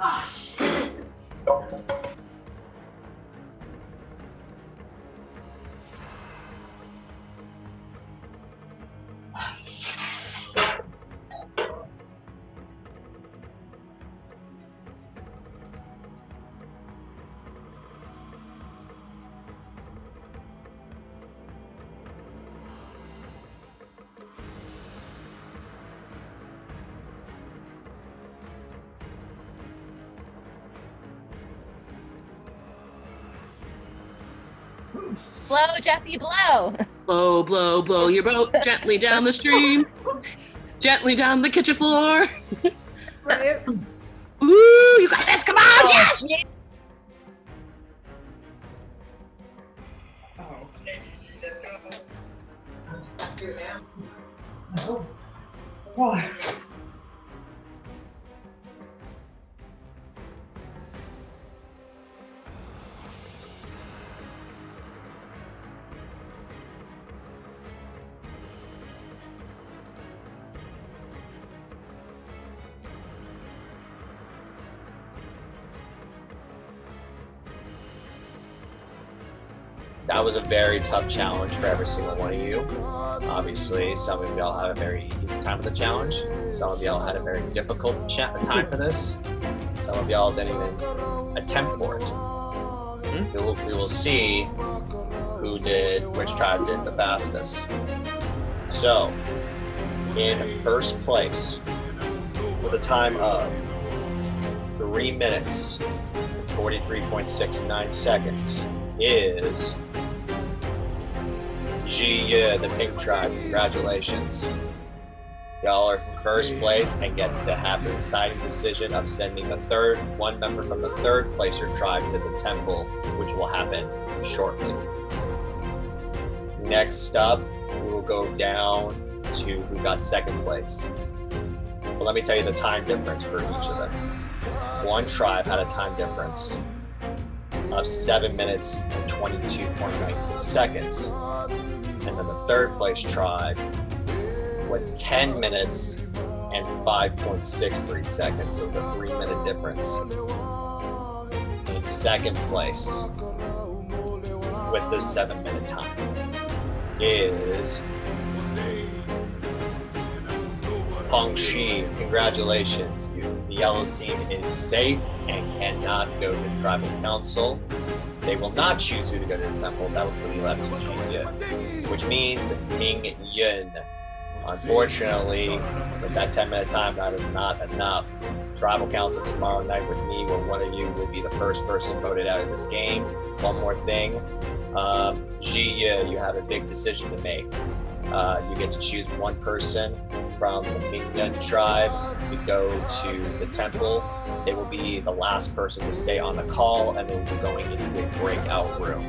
Blow, Jeffy, blow. Blow, blow, blow your boat gently down the stream. Gently down the kitchen floor. Right. Ooh, you got this. Come on. Yes. That was a very tough challenge for every single one of you. Obviously, some of y'all had a very easy time with the challenge. Some of y'all had a very difficult time for this. Some of y'all didn't even attempt for it. We will see which tribe did the fastest. So, in first place, with a time of 3 minutes, 43.69 seconds, is Ji, the pink tribe. Congratulations. Y'all are first place and get to have the deciding decision of sending one member from the third placer tribe to the temple, which will happen shortly. Next up, we will go down to who got second place. But let me tell you the time difference for each of them. One tribe had a time difference of 7 minutes and 22.19 seconds. And then the third place tribe was 10 minutes and 5.63 seconds. So it was a 3-minute difference. In second place, with the 7-minute time, is Feng Shi. Congratulations. The yellow team is safe and cannot go to tribal council. They will not choose who to go to the temple. That will still be left to Jin, which means Ming Yun. Unfortunately, with that 10-minute time, that is not enough. Tribal council tomorrow night with me, where one of you will be the first person voted out of this game. One more thing, Ji, you have a big decision to make. You get to choose one person from the Ming Yun tribe to go to the temple. They will be the last person to stay on the call, and they will be going into a breakout room.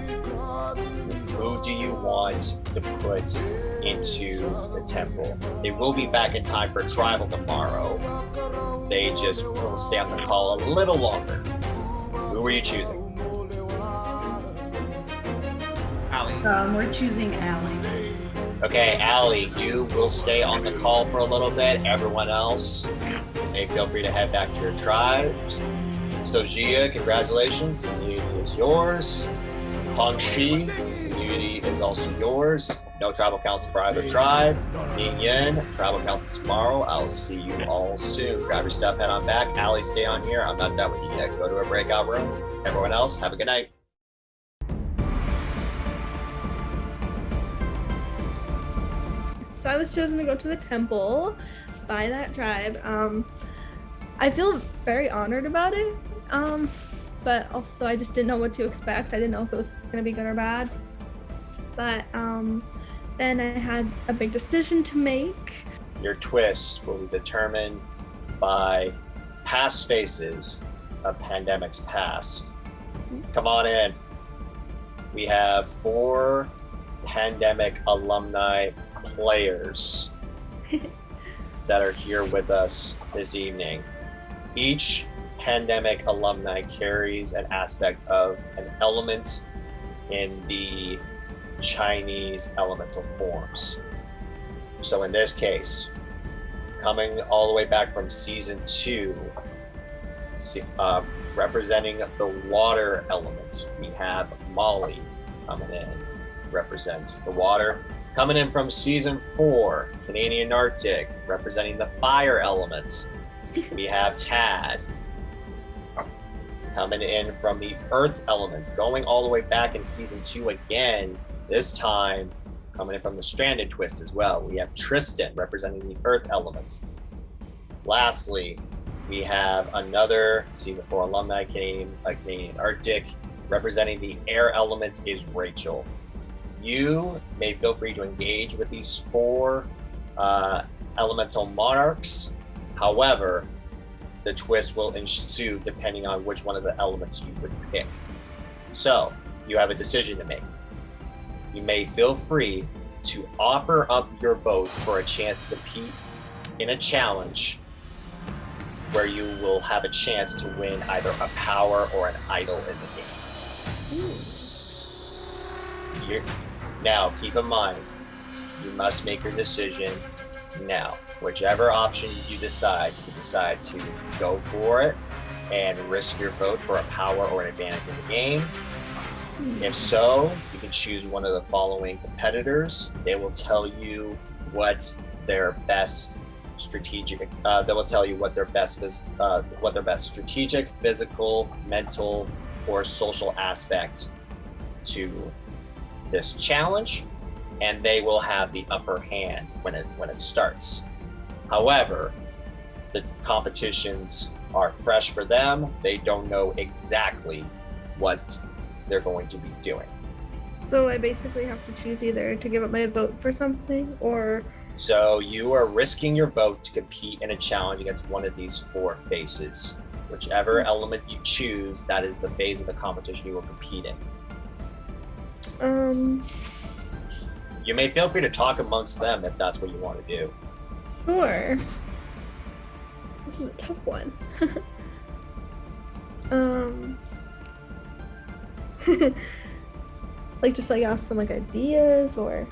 Who do you want to put into the temple? They will be back in time for tribal tomorrow. They just will stay on the call a little longer. Who are you choosing? We're choosing Allie. Okay, Allie, you will stay on the call for a little bit. Everyone else, may feel free to head back to your tribes. So Jia, congratulations. Immunity is yours. Feng Shi, immunity is also yours. No tribal council for either tribe. Ming Yin, tribal council tomorrow. I'll see you all soon. Grab your stuff, head on back. Allie, stay on here. I'm not done with you yet. Go to a breakout room. Everyone else, have a good night. So I was chosen to go to the temple by that tribe. I feel very honored about it, but also I just didn't know what to expect. I didn't know if it was going to be good or bad. But then I had a big decision to make. Your twist will be determined by past faces of pandemics past. Come on in. We have 4 pandemic alumni players that are here with us this evening. Each pandemic alumni carries an aspect of an element in the Chinese elemental forms. So in this case, coming all the way back from season 2, representing the water element, we have Molly coming in, represents the water. Coming in from season 4, Canadian Arctic, representing the fire element, we have Tad. Coming in from the earth element, going all the way back in season 2 again, this time coming in from the stranded twist as well, we have Tristan representing the earth element. Lastly, we have another season 4 alumni, Canadian Arctic, representing the air element is Rachel. You may feel free to engage with these 4 elemental monarchs. However, the twist will ensue depending on which one of the elements you would pick. So, you have a decision to make. You may feel free to offer up your vote for a chance to compete in a challenge where you will have a chance to win either a power or an idol in the game. Now, keep in mind, you must make your decision now. Whichever option you can decide to go for it and risk your vote for a power or an advantage in the game. If so, you can choose one of the following competitors. They will tell you what their best strategic, strategic, physical, mental, or social aspect to this challenge, and they will have the upper hand when it starts. However, the competitions are fresh for them. They don't know exactly what they're going to be doing. So I basically have to choose either to give up my vote for something or... So you are risking your vote to compete in a challenge against one of these 4 phases. Whichever element you choose, that is the phase of the competition you will compete in. You may feel free to talk amongst them if that's what you want to do. Sure. This is a tough one. Like just like ask them like ideas or...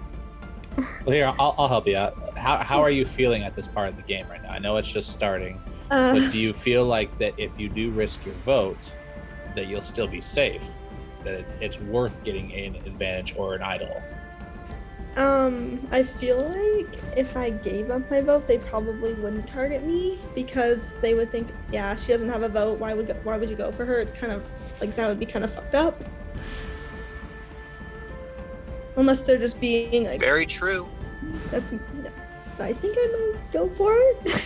Well, here, I'll help you out. How are you feeling at this part of the game right now? I know it's just starting, but do you feel like that if you do risk your vote, that you'll still be safe? That it's worth getting an advantage or an idol? I feel like if I gave up my vote, they probably wouldn't target me because they would think, yeah, she doesn't have a vote. Why would you go for her? It's kind of like that would be kind of fucked up. Unless they're just being like very true. So I think I might go for it.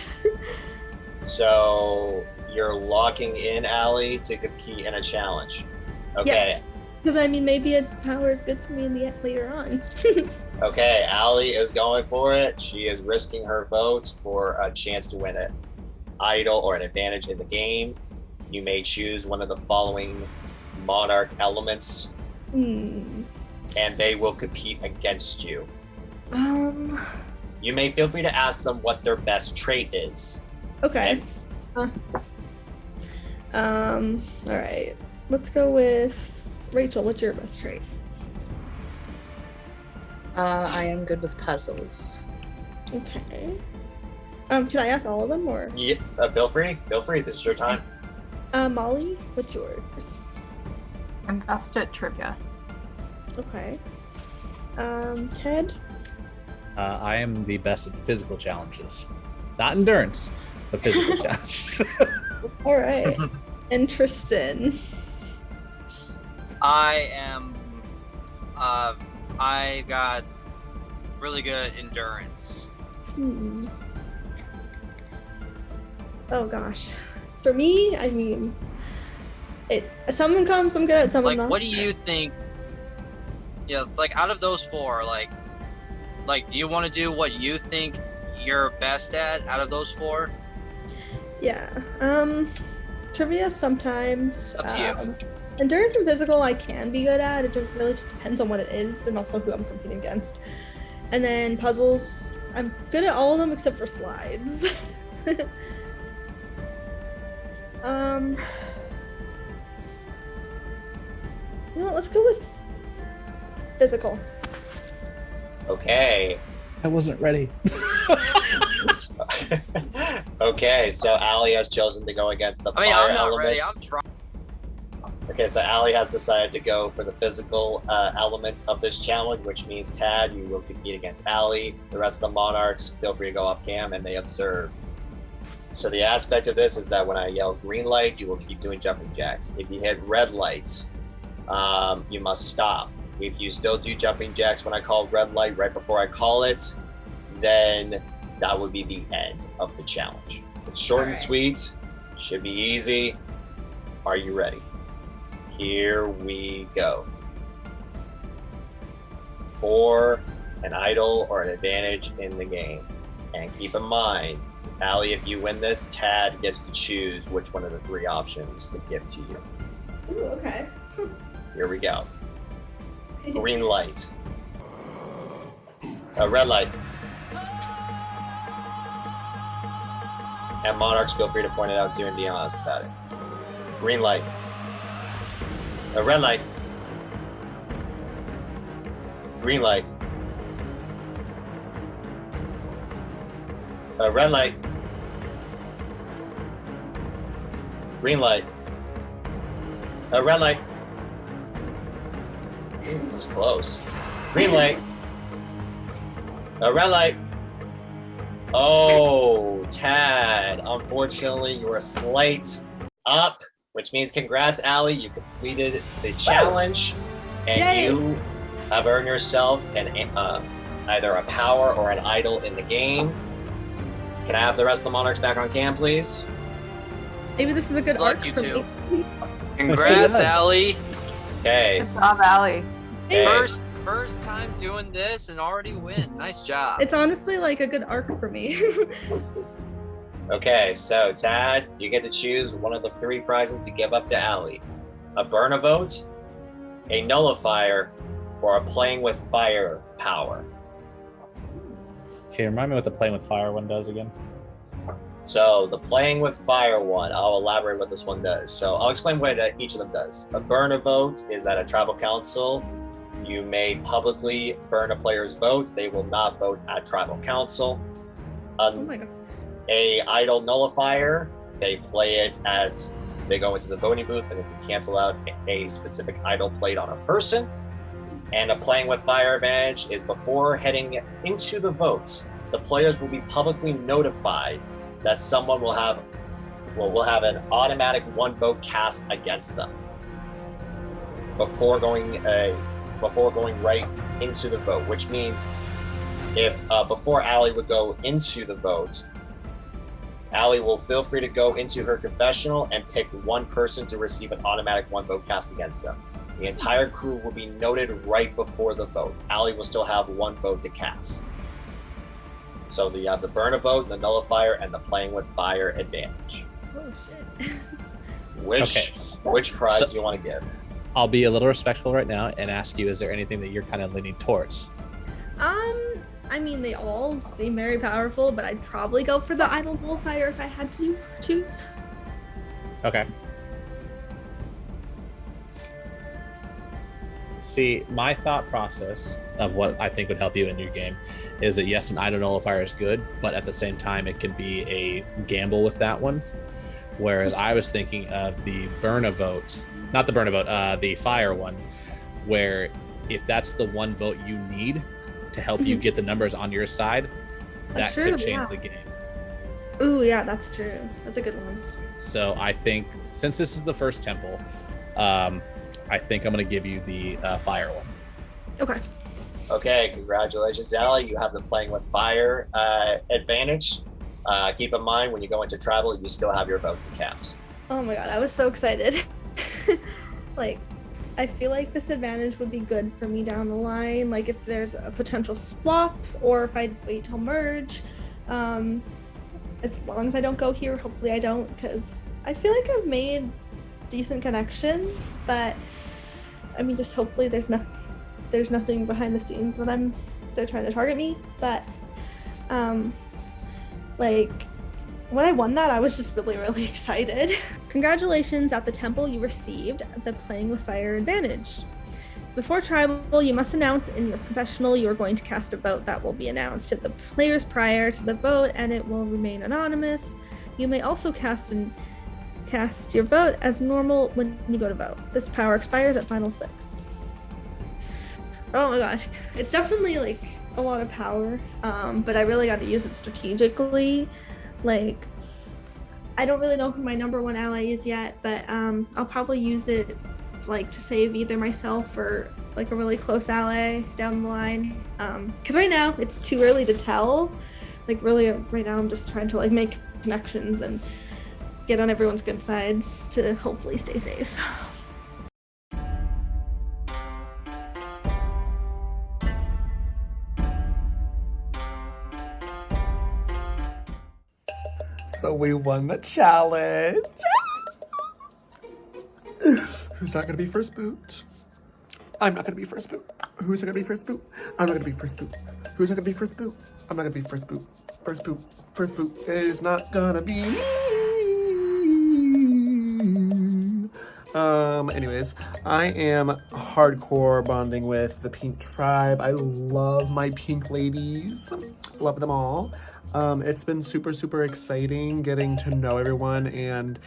So you're locking in Allie to compete in a challenge. Okay. Because I mean, maybe a power is good for me later on. Okay, Allie is going for it. She is risking her vote for a chance to win an idol or an advantage in the game. You may choose one of the following monarch elements, and they will compete against you. You may feel free to ask them what their best trait is. Okay. All right. Let's go with Rachel. What's your best trait? I am good with puzzles. Okay. Can I ask all of them or? Yeah, feel free. This is your time. Molly, what's yours? I'm best at trivia. Okay. Ted? I am the best at physical challenges. Not endurance, but physical challenges. All right. And Tristan? I am. I got really good at endurance. Oh gosh. For me, I mean, someone comes, I'm good at some. Like, what do you think? Yeah, like out of those 4, like, do you want to do what you think you're best at out of those 4? Yeah. Trivia sometimes. Up to you. Endurance and physical I can be good at. It really just depends on what it is and also who I'm competing against. And then puzzles, I'm good at all of them except for slides. You know what, let's go with physical. Okay. I wasn't ready. Okay, so Allie has chosen to go against the fire I'm not elements. ready. I'm trying. Okay, so Allie has decided to go for the physical element of this challenge, which means Tad, you will compete against Allie. The rest of the Monarchs, feel free to go off cam and they observe. So the aspect of this is that when I yell green light, you will keep doing jumping jacks. If you hit red light, you must stop. If you still do jumping jacks when I call red light right before I call it, then that would be the end of the challenge. It's short and sweet, should be easy. Are you ready? Here we go. For an idol or an advantage in the game. And keep in mind, Allie, if you win this, Tad gets to choose which one of the 3 options to give to you. Ooh, okay. Here we go. Green light. Red light. And Monarchs, feel free to point it out too and be honest about it. Green light. Red light. Green light. Red light. Green light. Red light. Ooh, this is close. Green light. Red light. Oh, Tad. Unfortunately, you were a slight up, which means congrats, Allie. You completed the challenge, and Yay. you have earned yourself either a power or an idol in the game. Can I have the rest of the Monarchs back on cam, please? Maybe this is a good arc you for too. me. Congrats, Allie. Okay. Good job, Allie. First time doing this and already win. Nice job. It's honestly like a good arc for me. Okay, so Tad, you get to choose one of the 3 prizes to give up to Allie. A burn a vote, a nullifier, or a playing with fire power. Okay, remind me what the playing with fire one does again. So the playing with fire one, I'll elaborate what this one does. So I'll explain what each of them does. A burn a vote is that a tribal council, you may publicly burn a player's vote. They will not vote at tribal council. Oh my god. A idol nullifier, they play it as they go into the voting booth and if you cancel out a specific idol played on a person. And a playing with fire advantage is before heading into the votes, the players will be publicly notified that someone will have an automatic 1 vote cast against them before going right into the vote, which means if before Allie would go into the vote, Allie will feel free to go into her confessional and pick 1 person to receive an automatic 1 vote cast against them. The entire crew will be noted right before the vote. Allie will still have 1 vote to cast. So you have the burn a vote, the nullifier, and the playing with fire advantage. Oh shit. Which prize do you want to give? I'll be a little respectful right now and ask you, is there anything that you're kind of leaning towards? I mean, they all seem very powerful, but I'd probably go for the idol nullifier if I had to choose. Okay. See, my thought process of what I think would help you in your game is that yes, an idol nullifier is good, but at the same time, it can be a gamble with that one. Whereas I was thinking of the burn a vote, not the burn a vote, the fire one, where if that's the 1 vote you need to help you get the numbers on your side, that could change the game. Ooh, yeah, that's true. That's a good one. So I think since this is the first temple, I think I'm going to give you the fire one. Okay. Okay, congratulations, Allie. You have the playing with fire advantage. Keep in mind, when you go into tribal, you still have your vote to cast. Oh my god, I was so excited. Like, I feel like this advantage would be good for me down the line. Like, if there's a potential swap, or if I wait till merge. As long as I don't go here, hopefully I don't, because I feel like I've made decent connections, but I mean, just hopefully there's nothing behind the scenes when they're trying to target me. But like, when I won that, I was just really, really excited. Congratulations, at the temple you received the playing with fire advantage. Before tribal, you must announce in your confessional you are going to cast a vote that will be announced to the players prior to the vote, and it will remain anonymous. You may also cast your vote as normal when you go to vote. This power expires at final 6. Oh my gosh, it's definitely like a lot of power, but I really got to use it strategically. Like, I don't really know who my number 1 ally is yet, but I'll probably use it like to save either myself or like a really close ally down the line. Because right now it's too early to tell. Like, really, right now I'm just trying to like make connections and get on everyone's good sides to hopefully stay safe. So we won the challenge. Who's not gonna be first boot? I'm not gonna be first boot. Who's not gonna be first boot? I'm not gonna be first boot. Who's not gonna be first boot? I'm not gonna be first boot. First boot. First boot is not gonna be me. Anyways, I am hardcore bonding with the pink tribe. I love my pink ladies. Love them all. It's been super, super exciting getting to know everyone and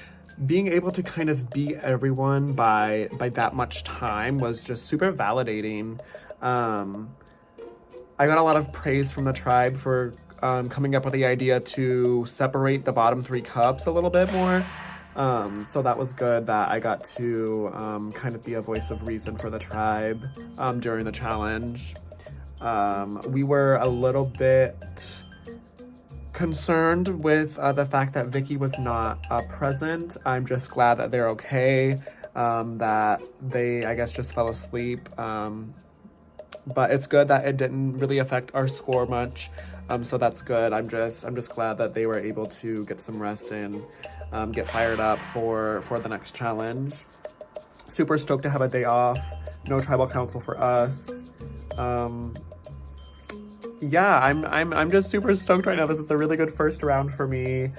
being able to kind of beat everyone by that much time was just super validating. I got a lot of praise from the tribe for coming up with the idea to separate the bottom 3 cups a little bit more. So that was good that I got to kind of be a voice of reason for the tribe during the challenge. We were a little bit concerned with the fact that Vicky was not present. I'm just glad that they're okay, that they, I guess, just fell asleep. But it's good that it didn't really affect our score much. So that's good. I'm just glad that they were able to get some rest and get fired up for the next challenge. Super stoked to have a day off. No tribal council for us. Yeah, I'm just super stoked right now. This is a really good first round for me.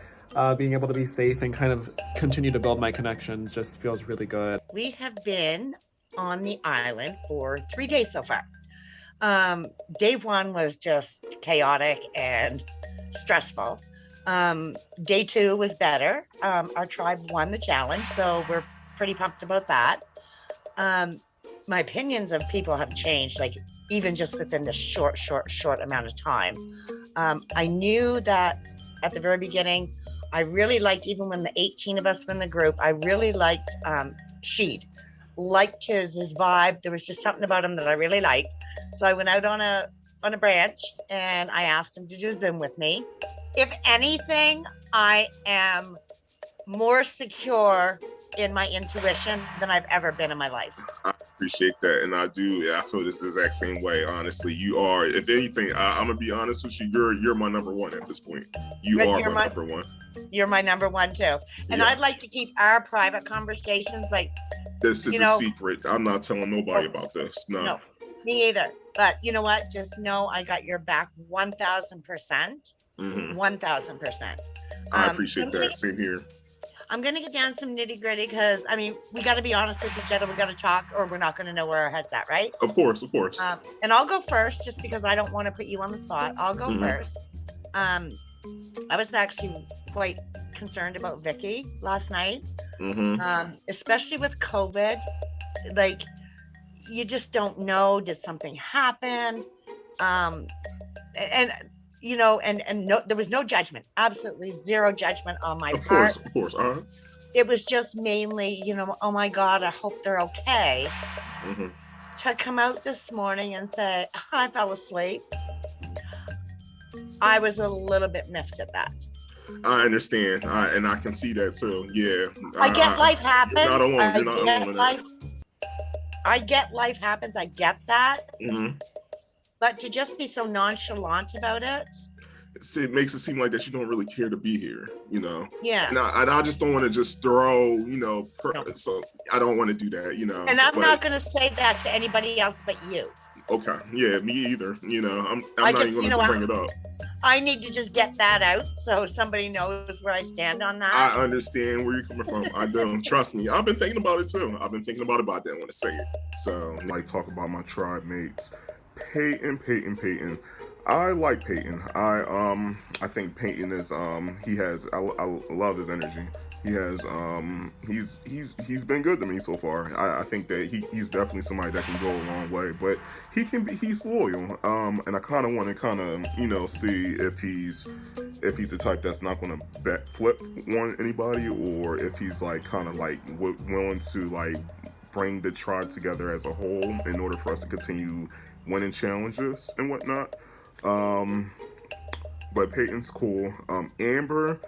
Being able to be safe and kind of continue to build my connections just feels really good. We have been on the island for 3 days so far. Day 1 was just chaotic and stressful. Day 2 was better. Our tribe won the challenge, so we're pretty pumped about that. My opinions of people have changed, like even just within the short amount of time. I knew that at the very beginning, I really liked, even when the 18 of us were in the group, I really liked Sheed. Liked his vibe. There was just something about him that I really liked. So I went out on a branch and I asked him to do Zoom with me. If anything, I am more secure in my intuition than I've ever been in my life. I appreciate that, and I feel this exact same way. Honestly, you are. If anything, I'm gonna be honest with you. You're my number one at this point. You are my number one. You're my number one too, and Yes. I'd like to keep our private conversations like. This is a secret. I'm not telling nobody about this. No. Me either. But you know what? Just know I got your back 1,000%. 1,000%. I appreciate that. Same here. I'm gonna get down some nitty gritty because I mean we got to be honest with each other. We got to talk, or we're not gonna know where our head's at, right? Of course. And I'll go first, just because I don't want to put you on the spot. I'll go first. I was actually quite concerned about Vicky last night, especially with COVID. Like, you just don't know. Did something happen? And you know, and no, there was no judgment. Absolutely zero judgment on my part. Of course. It was just mainly, you know, oh my God, I hope they're okay. To come out this morning and say, I fell asleep. I was a little bit miffed at that. I understand, and I can see that too. Yeah. I get life happens. You're not alone. You're not alone in that. I get life happens. I get that. But to just be so nonchalant about it. It makes it seem like that you don't really care to be here, you know? Yeah. And I just don't want to just throw, you know, so I don't want to do that, you know? And I'm not going to say that to anybody else but you. Okay. Yeah, me either. You know, I'm not even going to bring it up. I need to just get that out so somebody knows where I stand on that. I understand where you're coming from. I don't. Trust me. I've been thinking about it too. I've been thinking about it, but I didn't want to say it. So, like, talk about my tribe mates. Peyton. I like Peyton. I think Peyton is I love his energy. He has he's been good to me so far. I think that he's definitely somebody that can go a long way, but he's loyal. And I kind of want to see if he's the type that's not going to flip on anybody, or if he's like kind of like willing to like bring the tribe together as a whole in order for us to continue winning challenges and whatnot. But Peyton's cool. Amber,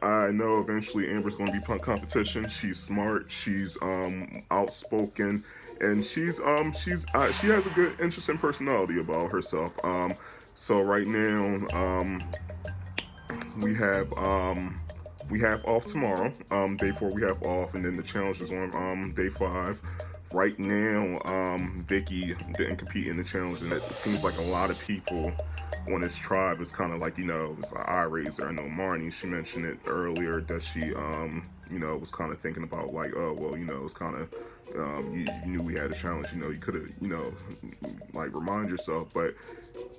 I know eventually Amber's going to be competition. She's smart. She's outspoken, and she has a good, interesting personality about herself. So right now, we have off tomorrow. Day 4 we have off, and then the challenge is on day 5. right now, Vicky didn't compete in the challenge, and it seems like a lot of people on this tribe is kind of like, you know, it's an eye raiser. I know Marnie, she mentioned it earlier that she, you know, was kind of thinking about like, oh, well, you know, it's kind of, you knew we had a challenge, you know, you could have, you know, like remind yourself, but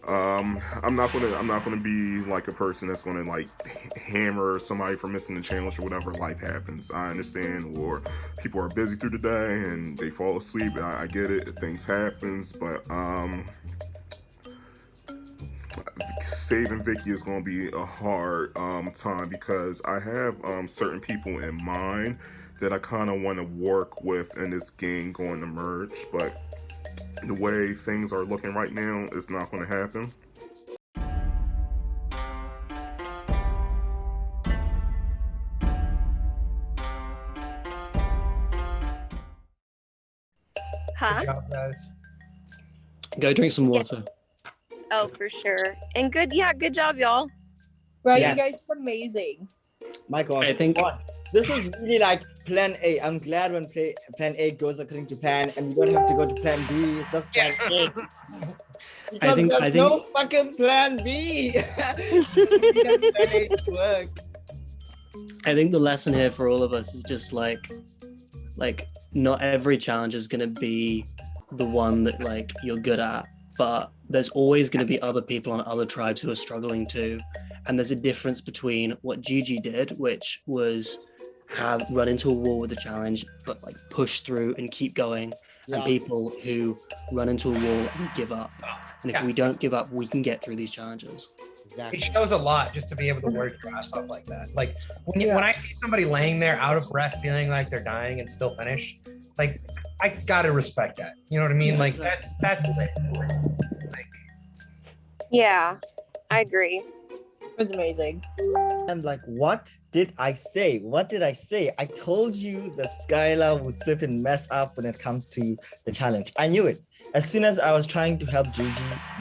I'm not gonna be like a person that's gonna like hammer somebody for missing the challenge or whatever. Life happens, I understand, or people are busy through the day and they fall asleep. I get it, things happens, but saving Vicky is going to be a hard time, because I have certain people in mind that I kind of want to work with in this game going to merge, but the way things are looking right now, it's not going to happen. Huh? Good job, guys. Go drink some water. Oh, for sure. And good job, y'all. Right, Yeah. you guys are amazing. My gosh, I think- this is really like plan A. I'm glad when plan A goes according to plan, and you don't have to go to plan B. It's just plan A. Because there's no fucking plan B. You need plan A to work. I think the lesson here for all of us is just like not every challenge is gonna be the one that like you're good at, but there's always gonna be other people on other tribes who are struggling too. And there's a difference between what Gigi did, which was run into a wall with the challenge, but like push through and keep going, and people who run into a wall and give up. And if we don't give up, we can get through these challenges. It shows a lot just to be able to work your ass off like that. Like when I see somebody laying there out of breath, feeling like they're dying and still finish, like I gotta respect that. You know what I mean? Like that's lit. Like, Yeah, I agree. It was amazing. I'm like, what did I say? What did I say? I told you that Skylar would flip and mess up when it comes to the challenge. I knew it. As soon as I was trying to help Gigi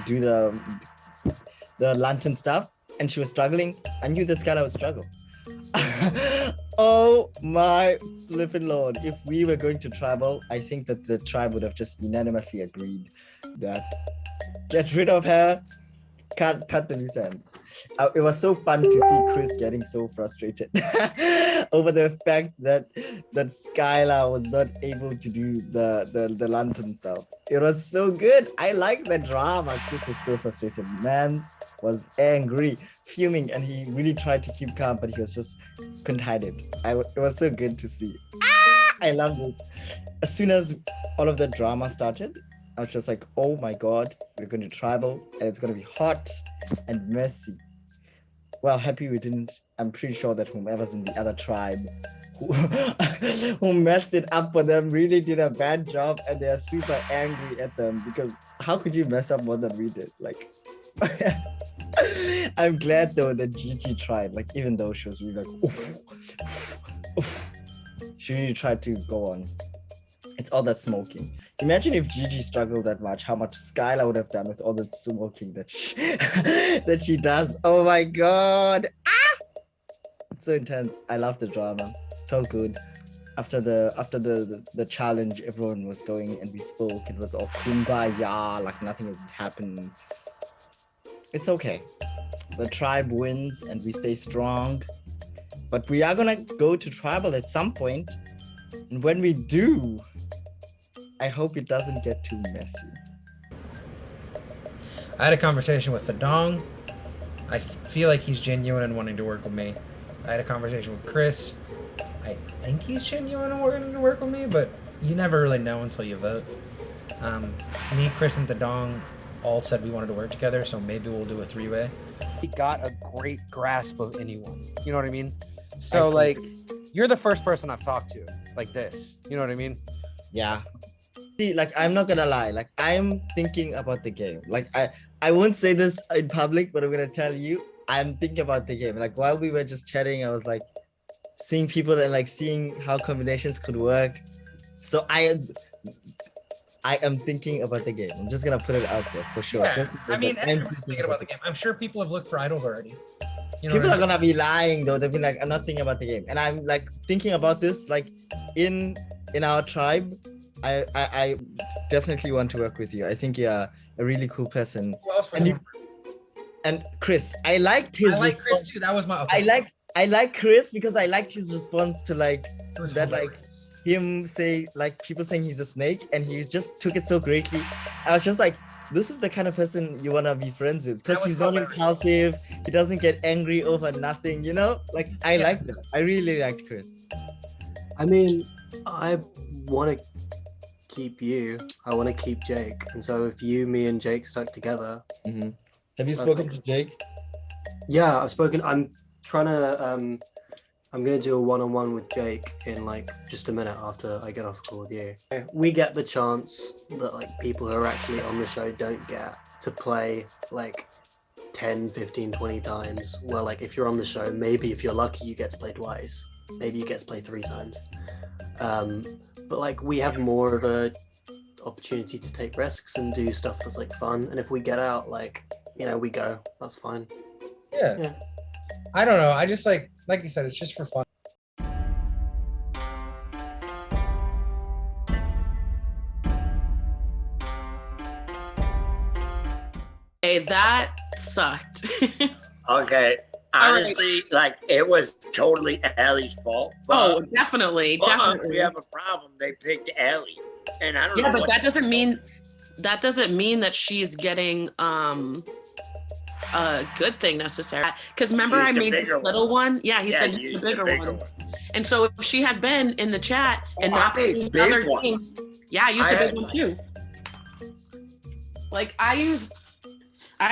do the lantern stuff, and she was struggling, I knew that Skylar would struggle. Oh my flippin' lord. If we were going to travel, I think that the tribe would have just unanimously agreed that get rid of her, cut the loose ends. It was so fun to see Chris getting so frustrated over the fact that Skylar was not able to do the lantern stuff. It was so good. I like the drama. Chris was so frustrated. Man was angry, fuming, and he really tried to keep calm, but he was just couldn't hide it. It was so good to see. I love this. As soon as all of the drama started, I was just like, oh my god, we're going to travel and it's going to be hot and messy. Well, happy we didn't. I'm pretty sure that whomever's in the other tribe who messed it up for them really did a bad job, and they're super angry at them, because how could you mess up more than we did? Like, I'm glad though that Gigi tried, like, even though she was really like, oof, she really tried to go on. It's all that smoking. Imagine if Gigi struggled that much, how much Skylar would have done with all that smoking that she does. Oh my god. It's so intense. I love the drama. So good. After the challenge, everyone was going and we spoke. It was all kumbaya, like nothing has happened. It's okay. The tribe wins and we stay strong. But we are gonna go to tribal at some point. And when we do, I hope it doesn't get too messy. I had a conversation with Fadong. I feel like he's genuine and wanting to work with me. I had a conversation with Chris. I think he's genuine and wanting to work with me, but you never really know until you vote. Me, Chris, and Fadong all said we wanted to work together, so maybe we'll do a three-way. He got a great grasp of anyone. You know what I mean? So, like, you're the first person I've talked to like this. You know what I mean? Yeah. See, like, I'm not gonna lie, like, I'm thinking about the game. Like, I won't say this in public, but I'm gonna tell you, I'm thinking about the game. Like, while we were just chatting, I was like seeing people and like seeing how combinations could work. So I am thinking about the game. I'm just gonna put it out there for sure. Yeah, Just I mean, I'm everyone's thinking about the game. I'm sure people have looked for idols already. You know people what are I mean? gonna be lying though. They'll be like, I'm not thinking about the game. And I'm like thinking about this like in our tribe. I definitely want to work with you. I think you're a really cool person. Who else was And Chris, I liked his I like Chris response. too. That was my. I like Chris because I liked his response to like was that, like him say like people saying he's a snake, and he just took it so greatly. I was just like, this is the kind of person you wanna be friends with because he's not impulsive. He doesn't get angry over nothing. You know, like I like that. I really liked Chris. I mean, I want to keep you. I want to keep Jake, and so if me and Jake stuck together. Mm-hmm. Have you spoken to Jake? Yeah, I've spoken. I'm trying to. I'm gonna do a one-on-one with Jake in like just a minute after I get off the call with you. We get the chance that like people who are actually on the show don't get to play like 10, 15, 20 times. Well, like if you're on the show, maybe if you're lucky, you get to play twice. Maybe you get to play 3 times. But like we have more of a opportunity to take risks and do stuff that's like fun. And if we get out, like, you know, we go. That's fine. Yeah. I don't know. I just like you said, it's just for fun. Hey, that sucked. Okay. Honestly, like it was totally Allie's fault. Oh, definitely, but definitely. we have a problem. They picked Allie, and I don't know. Yeah, but what that doesn't mean that she's getting a good thing necessarily. Because remember, He's I the made this bigger little one. Yeah, he said he's he's the bigger one. one. And so if she had been in the chat and Oh, not I made playing big other one. games, yeah, I used a I big had- one too. Like I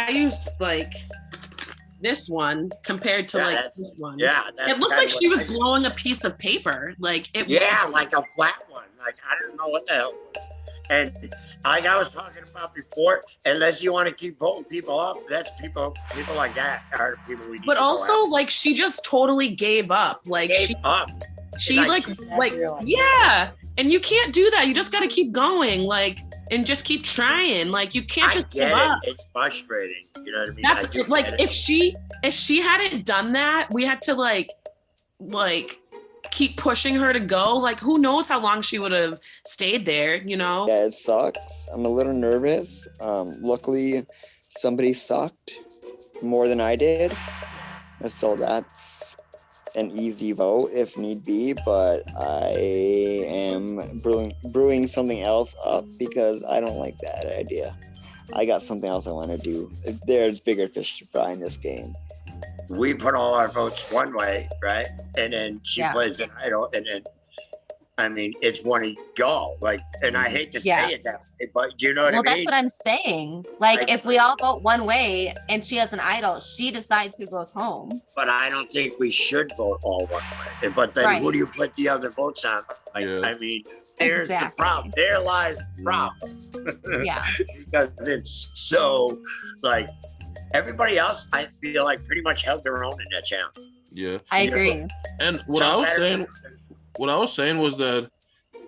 used like this one compared to Yeah, like that's- this one. yeah, that's it looked kinda like she what was I did. blowing a piece of paper. Like it. Yeah, like a flat one. Like I don't know what the hell. And like I was talking about before, unless you want to keep voting people up, that's people like that are the people we need. But to go also, like, she just totally gave up. Like, Gave up. she Like, like, yeah. And you can't do that. You just got to keep going, like, and just keep trying. Like, you can't I just get give it. up. It's frustrating. You know what I mean? That's I do like get it. if she hadn't done that, we had to like keep pushing her to go. Like, who knows how long she would have stayed there, you know? Yeah, it sucks. I'm a little nervous. Luckily, somebody sucked more than I did. So that's an easy vote if need be, but I am brewing something else up because I don't like that idea. I got something else I want to do. There's bigger fish to fry in this game. We put all our votes one way, right? And then she plays an idol, and then I mean it's one of y'all. Like, and I hate to say Yeah. it that way, but you know what I Well, mean? that's what I'm saying. Like, if we all vote one way and she has an idol, she decides who goes home. But I don't think we should vote all one way. But then Right. who do you put the other votes on? Like, I mean, there's the Exactly. problem. There lies the problem. Yeah. Because it's so like everybody else, I feel like pretty much held their own in that challenge. Yeah. I agree. And what I was saying was that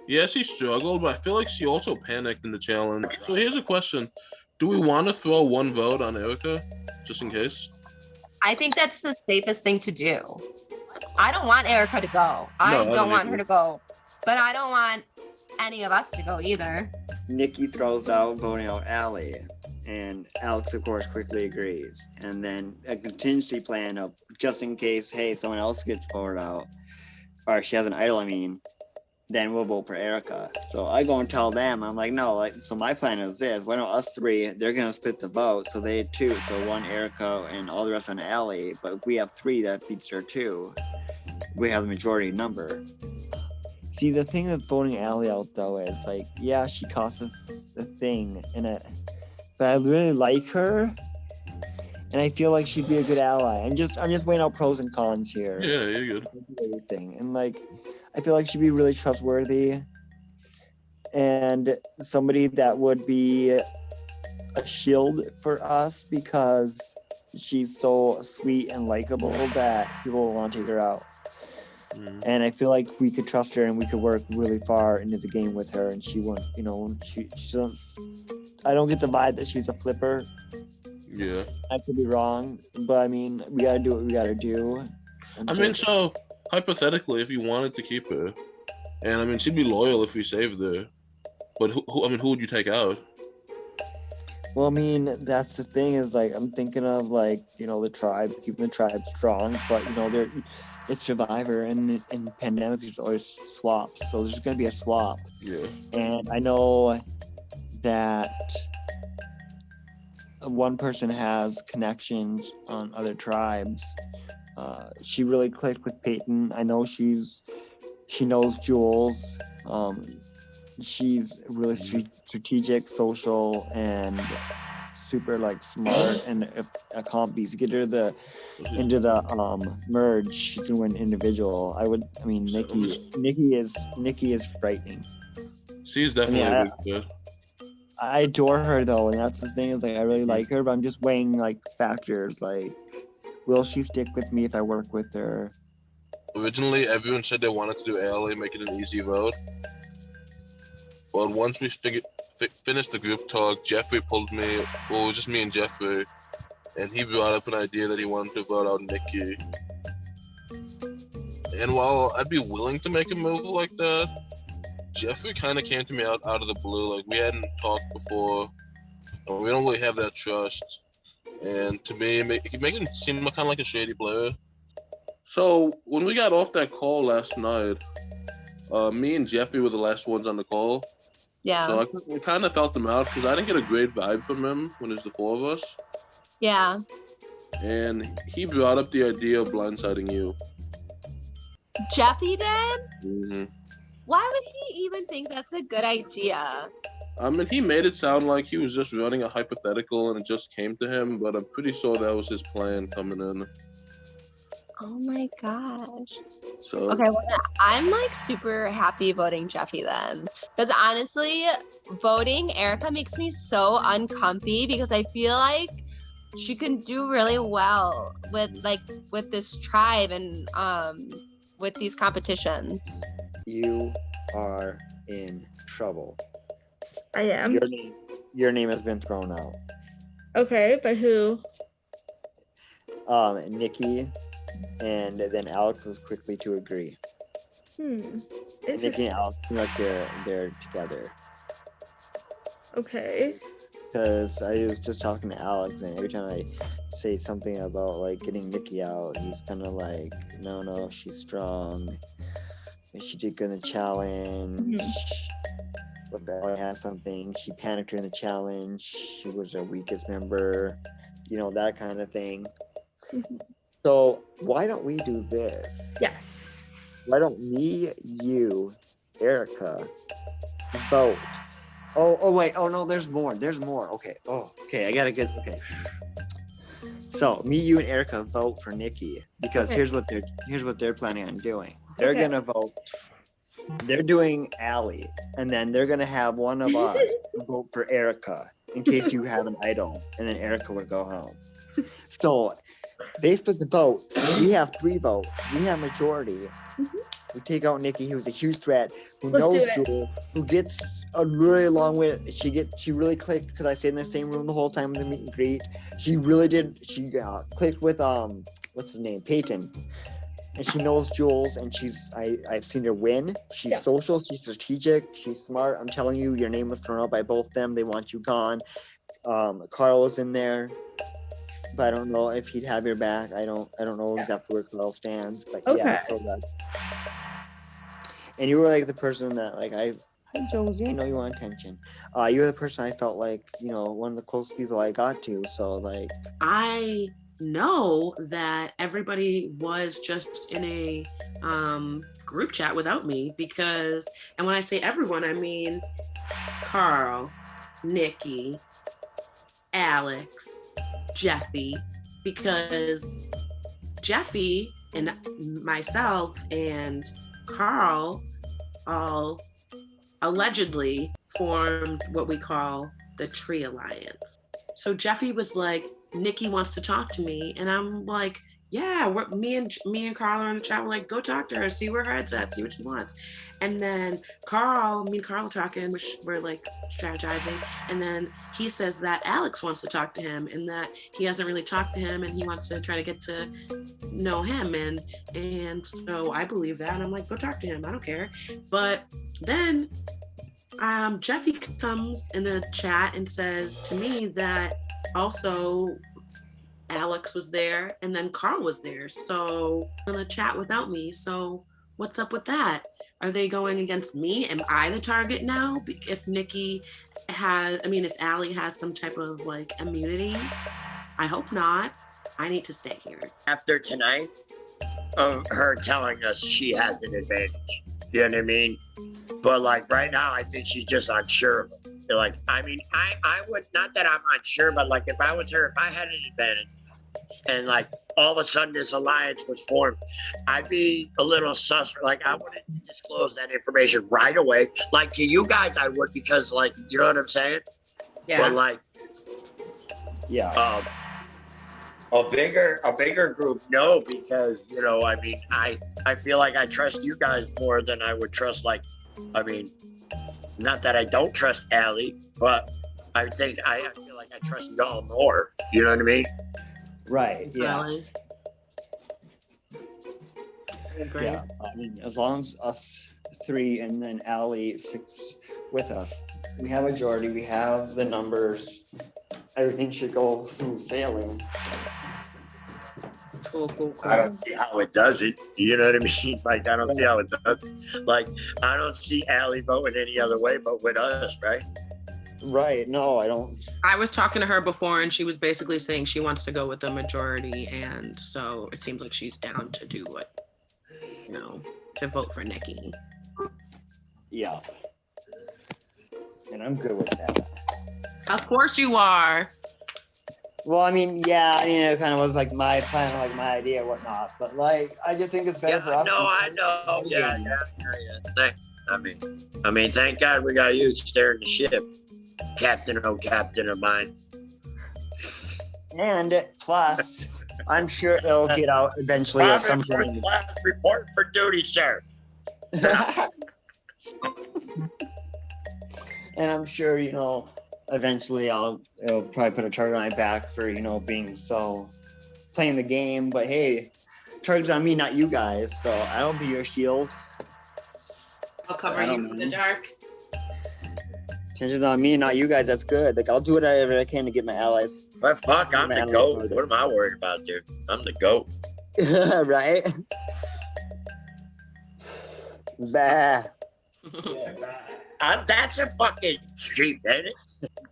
yes, he struggled, but I feel like she also panicked in the challenge. So here's a question: do we want to throw one vote on Erica, just in case? I think that's the safest thing to do. I don't want Erica to go. I No, I don't don't want either. her to go. But I don't want any of us to go either. Nikki throws out voting out Allie, and Alex, of course, quickly agrees. And then a contingency plan of just in case, hey, someone else gets voted out, or she has an idol, I mean, then we'll vote for Erica. So I go and tell them, I'm like, no, like, so my plan is this. Why don't us three, they're going to split the vote. So they had 2, so 1 Erica and all the rest on Allie. But if we have 3, that beats her 2. We have the majority number. See, the thing with voting Allie out though is like, yeah, she cost us the thing, but I really like her, and I feel like she'd be a good ally. I'm just weighing out pros and cons here. Yeah, you're good. Everything, and like, I feel like she'd be really trustworthy, and somebody that would be a shield for us because she's so sweet and likable that people will want to take her out. And I feel like we could trust her and we could work really far into the game with her, and she won't, you know, she doesn't, I don't get the vibe that she's a flipper. Yeah. I could be wrong, but I mean, we gotta do what we gotta do. I mean, so hypothetically, if you wanted to keep her, and I mean, she'd be loyal if we saved her. But who would you take out? Well, I mean, that's the thing is like I'm thinking of like the tribe, keeping the tribe strong, but it's Survivor and in pandemic there's always swaps, so there's gonna be a swap. Yeah. And I know that one person has connections on other tribes. She really clicked with Peyton. I know she knows Jules. She's really strategic, social, and super like smart and accomplished. Get her into the merge. She's gonna win individual. Nikki is frightening. She's definitely good. I adore her though, and that's the thing is like I really like her, but I'm just weighing like factors like, will she stick with me if I work with her? Originally, everyone said they wanted to do Allie, make it an easy vote. But once we finished the group talk, Jeffrey pulled me. Well, it was just me and Jeffrey, and he brought up an idea that he wanted to vote out Nikki. And while I'd be willing to make a move like that, Jeffrey kind of came to me out of the blue. Like, we hadn't talked before, and we don't really have that trust. And to me, it makes him seem kind of like a shady player. So when we got off that call last night, me and Jeffrey were the last ones on the call. Yeah. So I kind of felt him out because I didn't get a great vibe from him when there's the four of us. Yeah. And he brought up the idea of blindsiding you. Jeffy did? Mm-hmm. Why would he even think that's a good idea? I mean, he made it sound like he was just running a hypothetical and it just came to him, but I'm pretty sure that was his plan coming in. Oh my gosh. So Okay, well, I'm like super happy voting Jeffy then. Because honestly, voting Erica makes me so uncomfy because I feel like she can do really well with this tribe and with these competitions. You are in trouble. I am. Your name has been thrown out. Okay, by who? Nikki, and then Alex was quickly to agree. Nikki and Alex seem like they're together. Okay. Because I was just talking to Alex, and every time I say something about like getting Nikki out, he's kind of like, no, she's strong. She did good in the challenge. But Bella had something. She panicked during the challenge. She was our weakest member. That kind of thing. So why don't we do this? Yes. Why don't me, you, Erica, vote? Oh wait. Oh no, there's more. Okay. Okay. I gotta get. Okay. So me, you, and Erica vote for Nikki because here's what they're planning on doing. They're gonna vote. They're doing Allie, and then they're gonna have one of us vote for Erica in case you have an idol, and then Erica would go home. So they split the votes. We have 3 votes. We have majority. We take out Nikki, who's a huge threat, who knows Jewel, who gets a really long way. She really clicked because I stayed in the same room the whole time in the meet and greet. She really did. She clicked with what's his name, Peyton. And she knows Jules, and I've seen her win. She's social, she's strategic, she's smart. I'm telling you, your name was thrown out by both them. They want you gone. Carl is in there, but I don't know if he'd have your back. I don't know exactly where Carl stands, but yeah. So that. And you were like the person that hi Josie, I know you want attention. You were the person I felt like one of the closest people I got to. So like I know that everybody was just in a group chat without me because, and when I say everyone, I mean Carl, Nikki, Alex, Jeffy, because Jeffy and myself and Carl all allegedly formed what we call the Tree Alliance. So Jeffy was like, Nikki wants to talk to me, and I'm like, yeah, me and Carl are in the chat. We're like, go talk to her, see where her head's at, see what she wants. And then me and Carl are talking, which we're like strategizing, and then he says that Alex wants to talk to him and that he hasn't really talked to him and he wants to try to get to know him, and so I believe that, and I'm like, go talk to him, I don't care. But then Jeffy comes in the chat and says to me that also Alex was there and then Carl was there. So in the chat without me. So what's up with that? Are they going against me? Am I the target now? If Nikki has, I mean, if Allie has some type of like immunity, I hope not. I need to stay here. After tonight, of her telling us she has an advantage. You know what I mean? But like right now, I think she's just unsure. Like, I mean, I would, not that I'm unsure, but like if I was her, if I had an advantage and like all of a sudden this alliance was formed, I'd be a little sus. Like I wouldn't disclose that information right away. Like to you guys, I would, because like, you know what I'm saying? Yeah. But like, yeah. A bigger group, no, because you know, I mean, I feel like I trust you guys more than I would trust, like, I mean, not that I don't trust Allie, but I think I feel like I trust y'all more. You know what I mean? Right. Yeah. Agree. Yeah. I mean, as long as us three and then Allie sits with us, we have a majority. We have the numbers. Everything should go smooth sailing. Cool. I don't see how it does it. You know what I mean? Like, I don't see how it does it. Like, I don't see Allie voting any other way but with us, right? Right. No, I don't. I was talking to her before and she was basically saying she wants to go with the majority. And so it seems like she's down to do what, you know, to vote for Nikki. Yeah. And I'm good with that. Of course you are. Well, I mean, yeah, I mean, it kind of was like my plan, like my idea, whatnot. But like, I just think it's better for us. No, I know. Yeah. I mean, thank God we got you steering the ship, captain of mine. And plus, I'm sure it'll get out eventually at some point. Report for duty, sir. And I'm sure, you know, eventually it'll probably put a target on my back for, you know, being so playing the game. But hey, target's on me, not you guys. So I'll be your shield. I'll cover you in the dark. Tension's on me, not you guys. That's good. Like I'll do whatever I can to get my allies. But fuck, I'm the GOAT. What am I worried about, dude? I'm the GOAT. Right? Bah. That's a fucking street, ain't it?